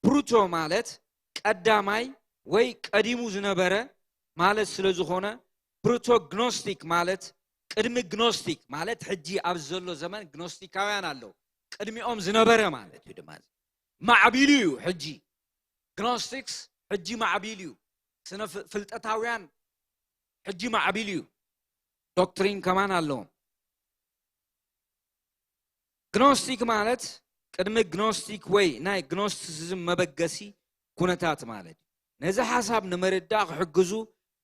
ፕሩቶ ማለት ቀዳማይ ወይ ቀዲሙ ዝነበረ ማለት ስለዝኾነ ፕሮቶግኖስቲክ ማለት ቅድሚ ግኖስቲክ ማለት ሕጂ ኣብ ዘሎ ዘመን ግኖስቲካውያን አለው ቅድሚኦም ዝነበረ ማለት እዩ ድማ ማዕቢልዩ ሕጂ ግኖስቲክስ ሕጂ ማዕቢልዩ ስነ ፍልጠታውያን ሕጂ ማዕቢልዩ ዶክትሪን ከማን አለው ግኖስቲክ ማለት ቅድሚ ግኖስቲክ ወይ ናይ ግኖስቲሲዝም መበገሲ ኩነታት ማለት ነዚ ሐሳብ ንመረዳእ ክሕግዙ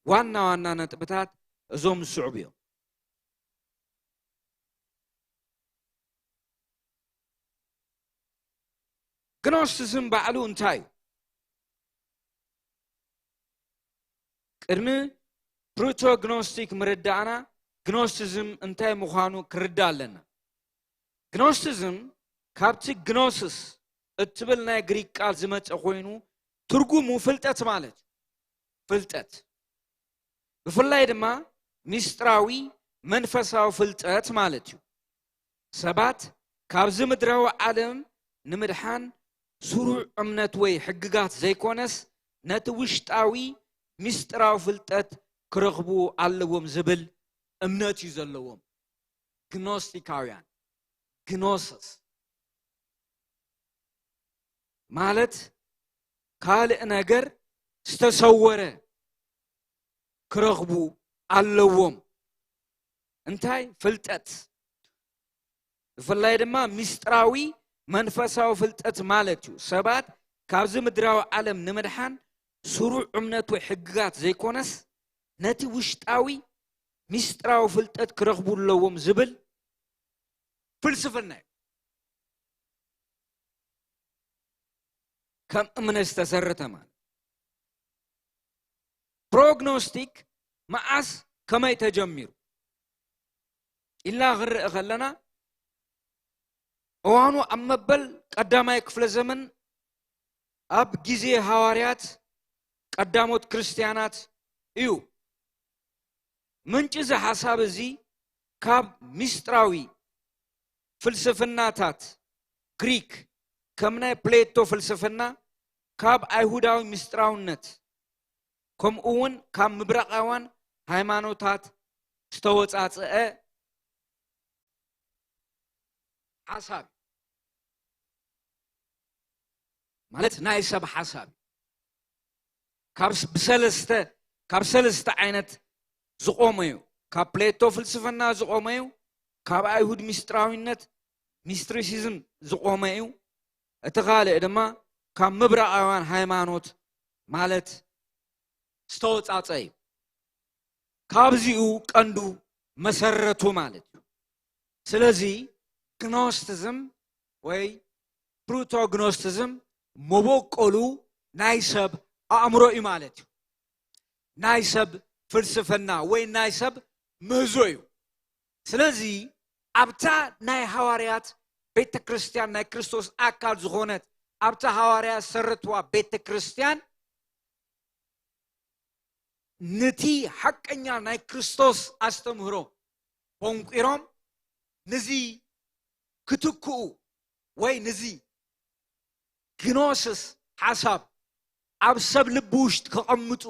ዋና ዋና ነጥብታት እዞም ዝስዕቡ እዮም ግኖስቲሲዝም ባዕሉ እንታይ እዩ ቅድሚ ፕሮቶግኖስቲክ ምርዳእና ግኖስቲሲዝም እንታይ ምዃኑ ክርዳእ ኣለና ግኖስቲሲዝም ካብቲ ግኖሲስ እትብል ናይ ግሪክ ቃል ዝመጸ ኮይኑ ትርጉሙ ፍልጠት ማለት ፍልጠት ብፍላይ ድማ ሚስጥራዊ መንፈሳዊ ፍልጠት ማለት እዩ ሰባት ካብዚ ምድራዊ ዓለም ንምድሓን ስሩዕ እምነት ወይ ሕግጋት ዘይኮነስ ነቲ ውሽጣዊ ሚስጥራዊ ፍልጠት ክረኽቡ ኣለዎም ዝብል እምነት እዩ ዘለዎም ግኖስቲካውያን ግኖሲስ ማለት ካልእ ነገር ዝተሰወረ ክረኽቡ ኣለዎም እንታይ ፍልጠት ብፍላይ ድማ ምስጢራዊ መንፈሳዊ ፍልጠት ማለት እዩ ሰባት ካብዚ ምድራዊ ዓለም ንምድሓን ስሩዕ እምነት ወይ ሕግጋት ዘይኮነስ ነቲ ውሽጣዊ ምስጢራዊ ፍልጠት ክረኽቡ ኣለዎም ዝብል ፍልስፍና እዩ ከም እምነት ዝተሰረተ ማለት ፕሮግኖስቲክ መዓስ ከመይ ተጀሚሩ ኢልና ክንርኢ ከለና እዋኑ ኣብ መበል ቀዳማይ ክፍለ ዘመን ኣብ ጊዜ ሐዋርያት ቀዳሞት ክርስቲያናት እዩ ምንጭ እዚ ሓሳብ እዚ ካብ ምስጢራዊ ፍልስፍናታት ግሪክ ከም ናይ ፕሌቶ ፍልስፍና ካብ ኣይሁዳዊ ምስጢራውነት ከምኡ እውን ካብ ምብራቃውያን ሃይማኖታት ዝተወፃፀአ ሓሳብ ማለት ናይ ሰብ ሓሳብ ካብ ሰለስተ ዓይነት ዝቆመ እዩ ካብ ፕሌቶ ፍልስፍና ዝቆመ እዩ ካብ ኣይሁድ ምስጢራዊነት ሚስትሪሲዝም ዝቆመ እዩ እቲ ካልእ ድማ ካብ ምብራቃውያን ሃይማኖት ማለት ዝተወፃፀ እዩ ካብዚኡ ቀንዱ መሰረቱ ማለት እዩ ስለዚ ግኖስቲዝም ወይ ፕሮቶግኖስቲዝም መበቆሉ ናይ ሰብ ኣእምሮ እዩ ማለት እዩ ናይ ሰብ ፍልስፍና ወይ ናይ ሰብ ምህዞ እዩ ስለዚ ኣብታ ናይ ሐዋርያት ቤተ ክርስቲያን ናይ ክርስቶስ ኣካል ዝኾነት ኣብታ ሐዋርያት ሰረትዋ ቤተ ክርስቲያን ነቲ ሓቀኛ ናይ ክርስቶስ ኣስተምህሮ ቦንቂሮም ነዚ ክትክኡ ወይ ነዚ ግኖስስ ሓሳብ ኣብ ሰብ ልቢ ውሽጢ ከቐምጡ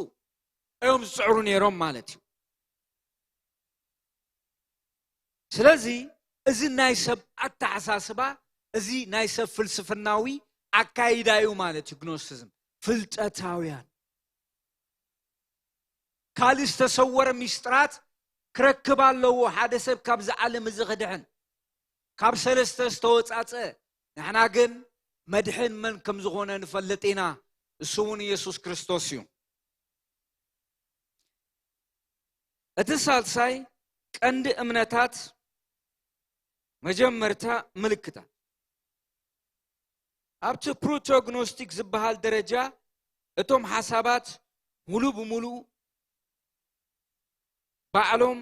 እዮም ዝፅዕሩ ነይሮም ማለት እዩ ስለዚ እዚ ናይ ሰብ ኣተሓሳስባ እዚ ናይ ሰብ ፍልስፍናዊ ኣካይዳ እዩ ማለት እዩ ግኖስቲዝም ፍልጠታውያን ካልእ ዝተሰወረ ሚስጥራት ክረክብ ኣለዎ ሓደ ሰብ ካብዚ ዓለም እዚ ክድሕን ካብ ሰለስተ ዝተወፃፀ ንሕና ግን መድሕን መን ከም ዝኾነ ንፈልጥ ኢና እሱ እውን ኢየሱስ ክርስቶስ እዩ እቲ ሳልሳይ ቀንዲ እምነታት መጀመርታ ምልክታት ኣብቲ ፕሮቶግኖስቲክ ዝበሃል ደረጃ እቶም ሓሳባት ሙሉ ብሙሉ ባዕሎም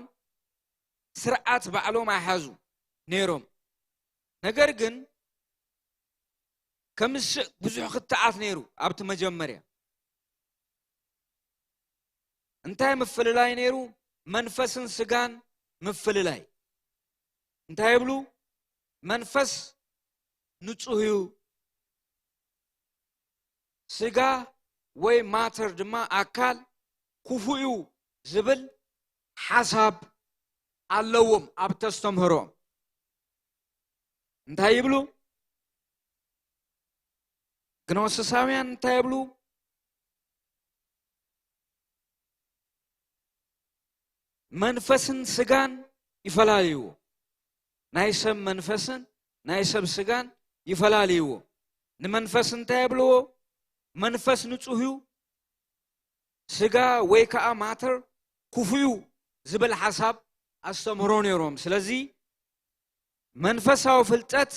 ስርዓት ባዕሎም ኣይሓዙ ነይሮም ነገር ግን ከምስ ብዙሕ ክትዓት ነይሩ ኣብቲ መጀመርያ እንታይ ምፍልላይ ነይሩ መንፈስን ስጋን ምፍልላይ እንታይ ይብሉ መንፈስ ንጹህ እዩ ስጋ ወይ ማተር ድማ ኣካል ክፉእ እዩ ዝብል ሓሳብ ኣለዎም ኣብ ተስተምህሮም እንታይ ይብሉ ግኖስሳውያን እንታይ ይብሉ መንፈስን ስጋን ይፈላለዩ ናይ ሰብ መንፈስን ናይ ሰብ ስጋን ይፈላለዩ ንመንፈስ እንታይ ይብልዎ መንፈስ ንጹህ እዩ ስጋ ወይ ከዓ ማተር ክፉእ እዩ ዝብል ሓሳብ ኣስተምህሮ ነይሮም ስለዚ መንፈሳዊ ፍልጠት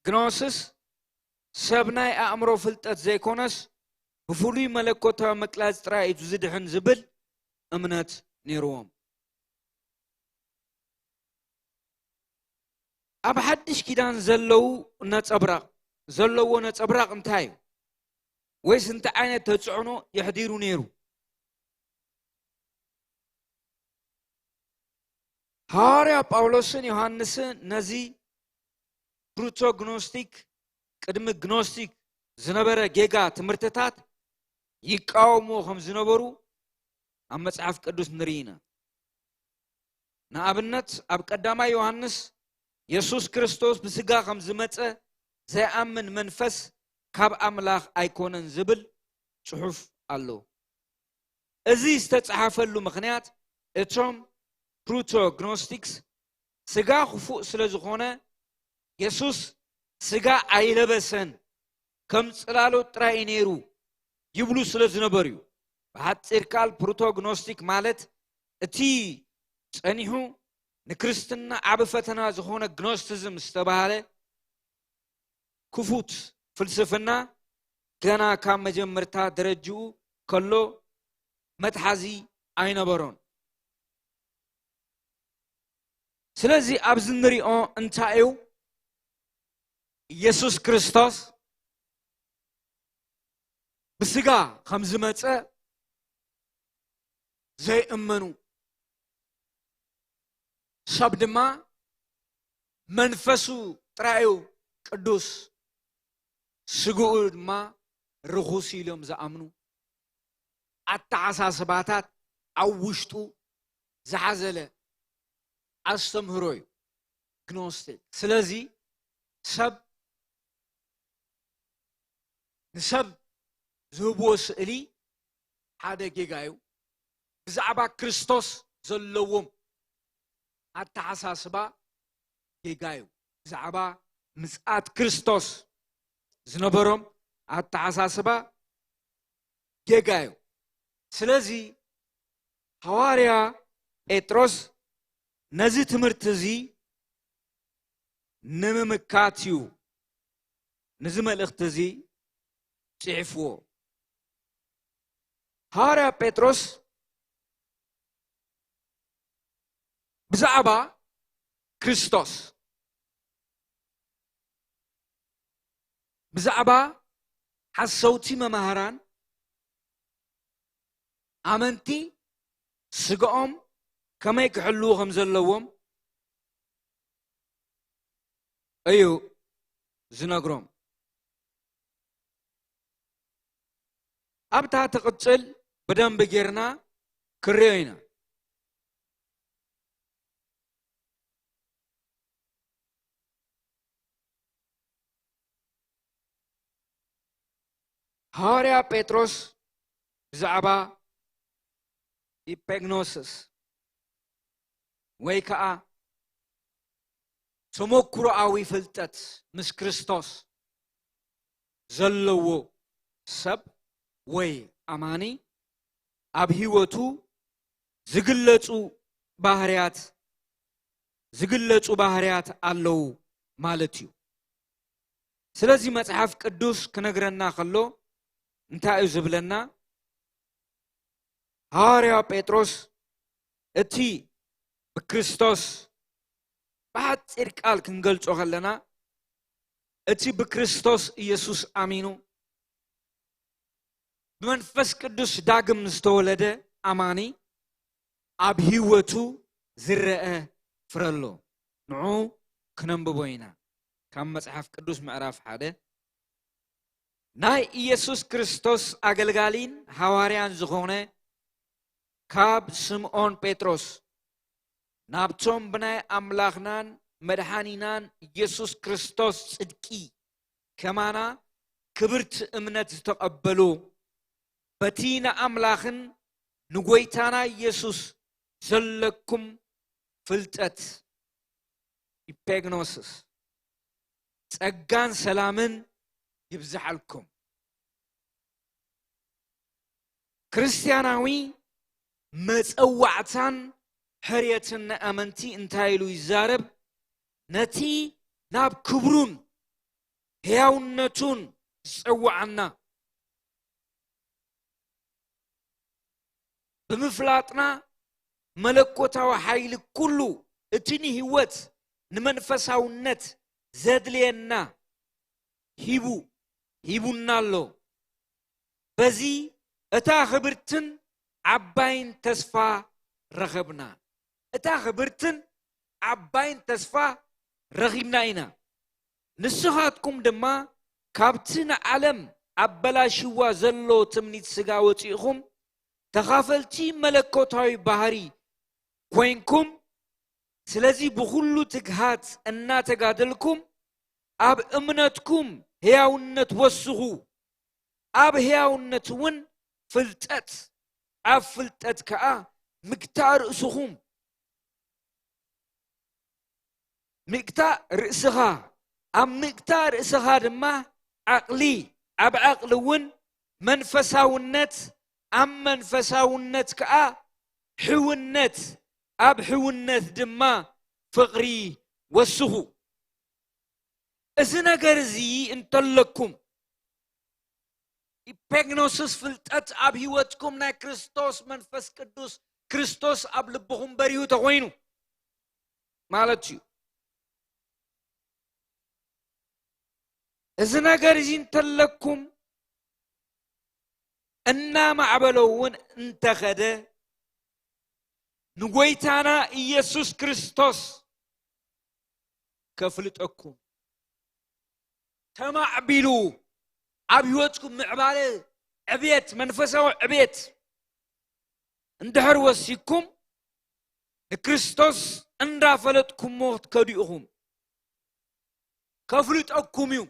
ግኖስስ ሰብ ናይ ኣእምሮ ፍልጠት ዘይኮነስ ብፍሉይ መለኮታዊ መቅላጽ ጥራይ እዩ ዝድሕን ዝብል እምነት ነይሮም ኣብ ሓድሽ ኪዳን ዘለዎ ነጸብራቕ እንታይ እዩ ወይስ እንታይ ዓይነት ተጽዕኖ የሕዲሩ ነይሩ ሐዋርያ ጳውሎስን ዮሐንስን ነዚ ፕሮቶግኖስቲክ ቅድሚ ግኖስቲክ ዝነበረ ጌጋ ትምህርትታት ይቃወሙ ከም ዝነበሩ ኣብ መጽሓፍ ቅዱስ ንሪኢና ንኣብነት ኣብ ቀዳማይ ዮሐንስ ኢየሱስ ክርስቶስ ብስጋ ከም ዝመፀ زيأمن منفس كاب أملاخ أيكونن زبل صحف الله أزي استتصحفلو مخنيات اتوم بروتوغنوستيكس سغا خفوق سلازخونه يسوس سغا أيلبسن كم صلالو طراي نيرو يبلو سلازنبريو بحصير قال بروتوغنوستيك مالت اتي صنيحو نكريستنا عب فتنا زخونه غنوستيزم استباله كفوت فلسفنا ገና ካብ መጀመርታ ደረጅኡ ከሎ መትሐዚ አይነበሮን ስለዚ ኣብዚ ንሪኦ እንታይ እዩ ኢየሱስ ክርስቶስ ብስጋ ከም ዝመፀ ዘይእመኑ ሰብ ድማ መንፈሱ ጥራዩ ቅዱስ ስጉኡ ድማ ርኹስ ኢሎም ዝኣምኑ ኣተዓሳስባታት ኣብ ውሽጡ ዝሓዘለ ኣስተምህሮ እዩ ግኖስቲክ ስለዚ ሰብ ንሰብ ዝህብዎ ስእሊ ሓደ ጌጋ እዩ ብዛዕባ ክርስቶስ ዘለዎም ኣተዓሳስባ ጌጋ እዩ ብዛዕባ ምጽኣት ክርስቶስ ዝነበሮም ኣተዓሳስባ ጌጋ እዩ ስለዚ ሐዋርያ ጴጥሮስ ነዚ ትምህርቲ እዚ ንምምካት እዩ ነዚ መልእኽቲ እዚ ጽሒፍዎ ሐዋርያ ጴጥሮስ ብዛዕባ ክርስቶስ ብዛዕባ ሓሰውቲ መማህራን ኣመንቲ ስግኦም ከመይ ክሕልው ከም ዘለዎም እዩ ዝነግሮም ኣብታ ትቕፅል ብደንብ ጌርና ክርዮ ኢና ሐዋርያ ጴጥሮስ ብዛዕባ ኢፔግኖሲስ ወይ ከዓ ተሞክሮአዊ ፍልጠት ምስ ክርስቶስ ዘለዎ ሰብ ወይ ኣማኒ ኣብ ህይወቱ ዝግለጹ ባህርያት ኣለው ማለት እዩ ስለዚ መጽሐፍ ቅዱስ ክነግረና ከሎ እንታይ እዩ ዝብለና ሐዋርያ ጴጥሮስ እቲ ብክርስቶስ በሓፂር ቃል ክንገልጾ ከለና እቲ ብክርስቶስ ኢየሱስ ኣሚኑ ብመንፈስ ቅዱስ ዳግም ዝተወለደ ኣማኒ ኣብ ህይወቱ ዝረአ ፍረሎ ንዑ ክነንብቦ ኢና ካብ መጽሐፍ ቅዱስ ምዕራፍ 1 ናይ ኢየሱስ ክርስቶስ ኣገልጋሊን ሐዋርያን ዝኾነ ካብ ስምዖን ጴጥሮስ ናብቶም ብናይ ኣምላኽናን መድኃኒናን ኢየሱስ ክርስቶስ ጽድቂ ከማና ክብርት እምነት ዝተቐበሉ በቲ ንኣምላኽን ንጐይታና ኢየሱስ ዘለኩም ፍልጠት ኢፔግኖሲስ ጸጋን ሰላምን ይብዛሓልኩም ክርስቲያናዊ መጸዋዕታን ሕርየትን ኣመንቲ እንታይ ኢሉ ይዛረብ ነቲ ናብ ክብሩን ሕያውነቱን ዝጸዋዓና ብምፍላጥና መለኮታዊ ሓይሊ ኩሉ እቲ ንህይወት ንመንፈሳውነት ዘድልየና ሂቡና ኣሎ በዚ እታ ክብርትን ዓባይን ተስፋ ረኸብና እታ ክብርትን ዓባይን ተስፋ ረኺብና ኢና ንስኻትኩም ድማ ካብቲ ንዓለም ኣበላሽዋ ዘሎ ትምኒት ስጋ ወፂእኹም ተኻፈልቲ መለኮታዊ ባህሪ ኮይንኩም ስለዚ ብኩሉ ትግሃት እናተጋደልኩም أب أمنتكم هياونت وسخو أب هياونت ون فلتت أب فلتت كأ مقتار أسخوم مقتار رأسها أم مقتار رأسها دما عقلي أب عقل ون منفساونت أم منفساونت كأ حونت أب حونت دما فقري وسخو إذن قرزي انتلكم إبقنوسس فلتت أب هيوتكم نا كريستوس منفس قدوس كريستوس أب لبهم بريو تغوينو مالتيو إذن قرزي انتلكم أنا معبلون انتخده نقويتانا إيسوس كريستوس كفلتكم تمعبلو عبيوتكم معبالة عبيت منفسه عبيت اندهر وسيكم كريستوس اندا فلتكم موت كديهم كفلتكم يوم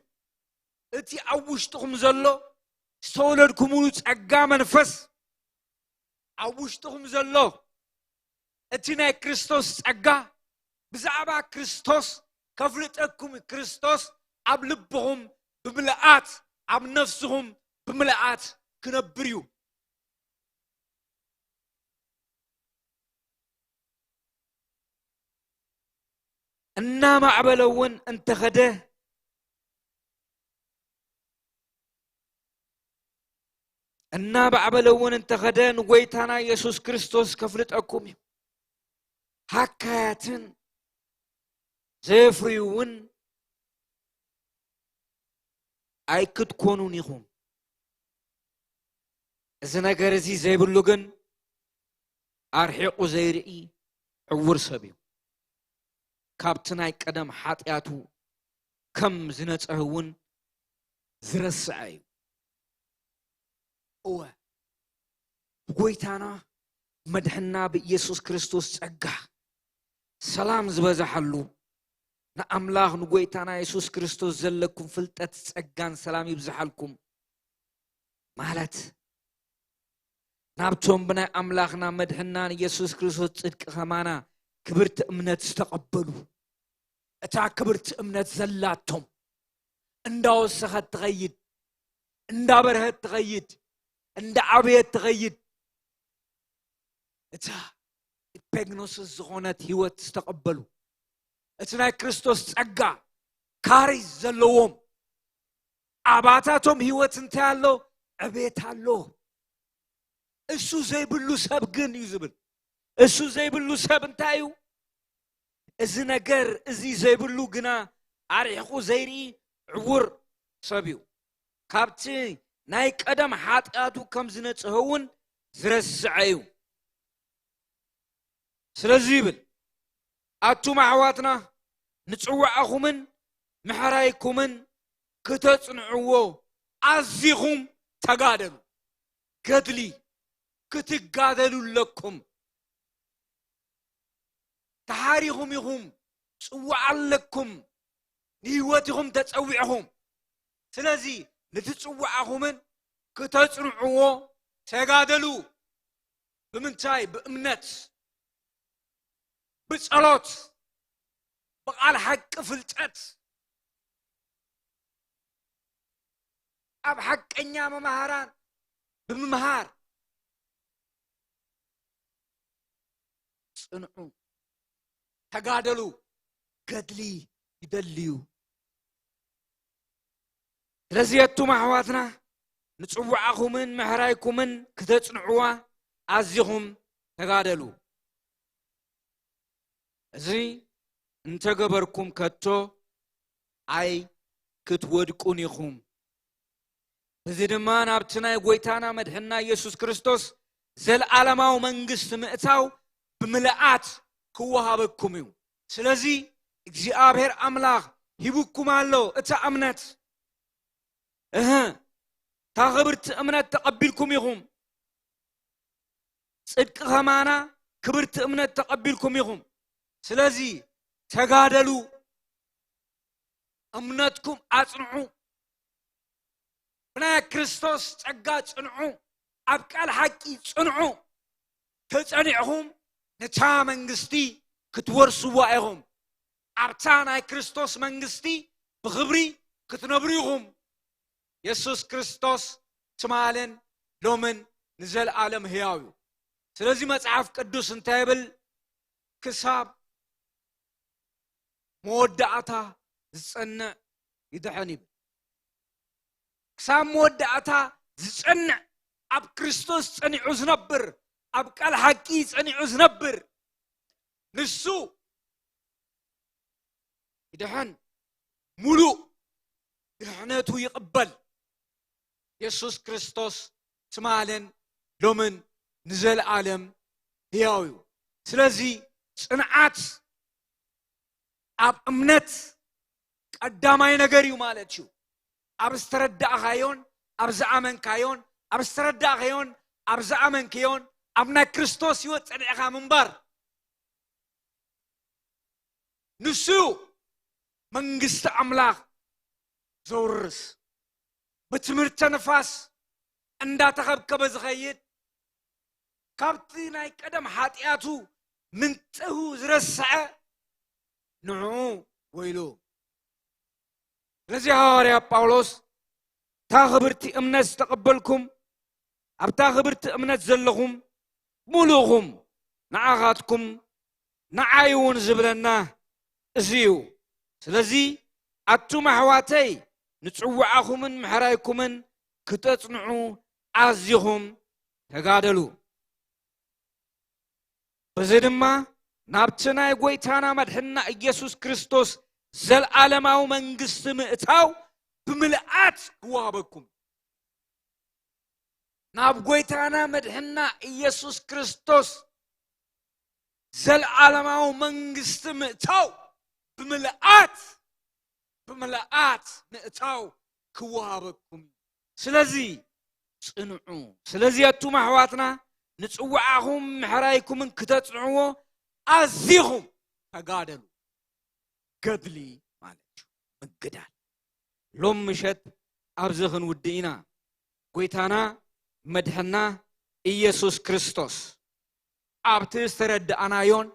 اتي عوشتكم زلو استولدكم ونصقا منفس عوشتكم زلو اتينا كريستوس صقا بزعبا كريستوس كفلتكم كريستوس عب لبهم بملآت عب نفسهم بملآت كنبريو أنا معبلون انت خده أنا بعبلون انت خده نقويتانا يسوس كريستوس كفلتكم حكاياتن زيفريون أي كتكونون يخون إذن أقرزي زي بلوغن أرحيقو زيرئي عور سبيو كابتناي قدم حاتياتو كم زنت أهون زرسعي أوه بقويتانا مدحنا بيسوس كريستوس أقا سلام زبزحلو نأملاغ نقويتانا يسوس كريستوس زلكم فلتت تسقان سلام يبزحلكم مالت نابتهم بنا أملاغنا مدحنا يسوس كريستوس صدق خمانا كبرت أمنت استقبلوا أتا كبرت أمنت زلاتهم اندا وسخت تغيد اندا برهت تغيد اندا عبيت تغيد أتا بيغنوس الزغونات هيوت استقبلوا اتنا كريستوس صقا كاريز زلوهم አባታቶም ህይወት እንታያለው አቤታለው እሱ ዘይብሉ ሰብ ግን ይዝብል እሱ ዘይብሉ ሰብ እንታዩ እዚ ነገር እዚ ዘይብሉ ግና አርሕቁ ዘይሪ ዕውር ሰብዩ ካብቲ ናይ ቀደም ሓጥያቱ ከም ዝነጽኸውን ዝረስዐዩ ስለዚህ ይብል አቱም አሕዋትና ንጽዋዕኹምን ምሕራይኩምን ክትጽንዕዎ አዚኹም ተጋደሉ ገድሊ ክትጋደሉ ለኩም ተሓሪኹም ይኹም ጽዋዓለኩም ንህይወትኹም ተጸዊዕኹም ስለዚህ ንትጽዋዕኹምን ክትጽንዕዎ ተጋደሉ ብምንታይ በእምነት بصلوت بقال حق فلطت اب حقኛ መማሃራን በመማሃር ጽንዑ ተጋደሉ ገድሊ ይደልዩ ለዚያቱ ማህዋትና ንጽዋዕኹምን መህራይኩምን ክትጽንዑዋ አዚኹም ተጋደሉ زي انت جبركم كتو اي كتودكون يخوم زي دمان ابتنا يقويتانا مدحنا يسوس كريستوس زل عالماو منقست مئتاو بملآت كوها بكميو سلازي اكزي آبهر املاغ هبوكم اللو اتا امنت تاغبرت امنت تقبلكم يخوم صدق خمانا كبرت امنت تقبلكم يخوم ስለዚህ ተጋደሉ እምነትኩም አጽንዑ ብናይ ክርስቶስ ጸጋ ጽንዑ ኣብ ቃል ሓቂ ጽንዑ ተጸኒዕኹም ነታ መንግስቲ ክትወርሱዋ ኢኹም ኣብታ ናይ ክርስቶስ መንግስቲ ብኽብሪ ክትነብሩ ኢኹም ኢየሱስ ክርስቶስ ትማለን ሎምን ንዘለዓለም ሕያው እዩ ስለዚ መጽሓፍ ቅዱስ እንታይ ይብል ክሳብ መወዳእታ ዝጸንዕ ይድሕን ይብል ክሳብ መወዳእታ ዝጸንዕ ኣብ ክርስቶስ ጸኒዑ ዝነብር ኣብ ቃል ሓቂ ጸኒዑ ዝነብር ንሱ ይድሕን ሙሉእ ድሕነቱ ይቕበል ኢየሱስ ክርስቶስ ትማለን ሎምን ንዘለዓለም ሕያው እዩ ስለዚ ጽንዓት ኣብ እምነት ቀዳማይ ነገር እዩ ማለት እዩ ኣብ ዝተረዳእኻዮን ኣብ ዝኣመንካዮን ኣብ ዝተረዳእኻዮን ኣብ ዝኣመንክዮን ኣብ ናይ ክርስቶስ ሕይወት ጸኒዕኻ ምንባር ንሱ መንግስቲ ኣምላኽ ዘውርስ በትምህርተ ነፋስ እንዳተኸብከበ ዝኸይድ ካብቲ ናይ ቀደም ኃጢአቱ ምንጥሁ ዝረስዐ ንዑ ወይሉ ስለዚ ሐዋርያ ጳውሎስ ታ ኽብርቲ እምነት ዝተቐበልኩም ኣብታ ኽብርቲ እምነት ዘለኹም ሙሉኹም ንዓኻትኩም ንዓይ እውን ዝብለና እዚዩ ስለዚ ኣቱም ኣሕዋተይ ንጽዋዓኹምን ምሕራይኩምን ክተጽንዑ ኣዝኹም ተጋደሉ በዚ ድማ ናብቲ ናይ ጐይታና መድሕንና ኢየሱስ ክርስቶስ ዘለዓለማዊ መንግስቲ ምእታው ብምልኣት ክወሃበኩም ናብ ጐይታና መድሕንና ኢየሱስ ክርስቶስ ዘለዓለማዊ መንግስቲ ምእታው ብምልኣት ምእታው ክወሃበኩም ስለዚ ጽንዑ ስለዚ ኣቱም ኣሕዋትና ንጽዋዓኹም ምሕራይኩምን ክተጽንዕዎ ኣዚኹም ተጋደሉ ገድሊ ማለት እዩ ምግዳል ሎም ምሸት ኣብዚ ክንውድእ ኢና ጐይታና መድሕና ኢየሱስ ክርስቶስ ኣብቲ ዝተረዳእናዮን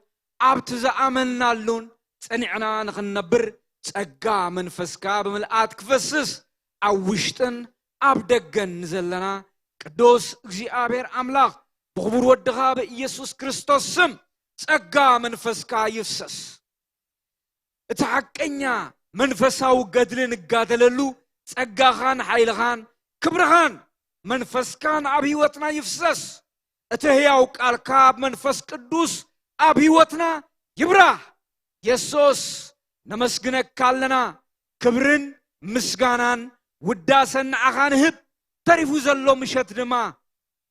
ኣብቲ ዝኣመንናሉን ጸኒዕና ንኽንነብር ጸጋ መንፈስካ ብምልኣት ክፈስስ ኣብ ውሽጥን ኣብ ደገን ዘለና ቅዱስ እግዚአብሔር ኣምላኽ ብኽቡር ወድኻ በኢየሱስ ክርስቶስ ስም ጸጋ መንፈስካ ይፍሰስ እቲ ሓቀኛ መንፈሳዊ ገድሊ ንጋደለሉ ጸጋኻን ሓይልኻን ክብርኻን መንፈስካን ኣብ ሕይወትና ይፍሰስ እቲ ሕያው ቃልካ መንፈስ ቅዱስ ኣብ ሕይወትና ይብራህ ኢየሱስ ነመስግነካ ኣለና ክብርን ምስጋናን ውዳሰን ንዓኻ ንህብ ተሪፉ ዘሎ ምሸት ድማ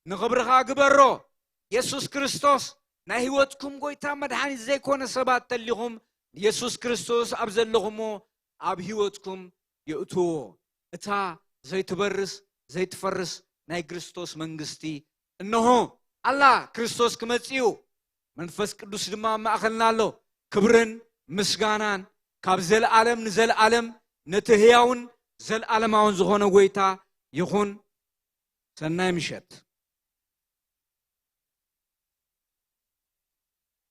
ንኽብርኻ ግበሮ ኢየሱስ ክርስቶስ ናይ ሕይወትኩም ጐይታ መድኃኒት ዘይኮነ ሰባት ተሊኹም ኢየሱስ ክርስቶስ ኣብ ዘለኹሞ ኣብ ሕይወትኩም የእትዎ እታ ዘይትበርስ ዘይትፈርስ ናይ ክርስቶስ መንግስቲ እነሆ ኣላ ክርስቶስ ክመጽኡ መንፈስ ቅዱስ ድማ ማእኸልና ኣሎ ክብርን ምስጋናን ካብ ዘለዓለም ንዘለዓለም ነቲ ሕያውን ዘለዓለማውን ዝኾነ ጐይታ ይኹን ሰናይ ምሸት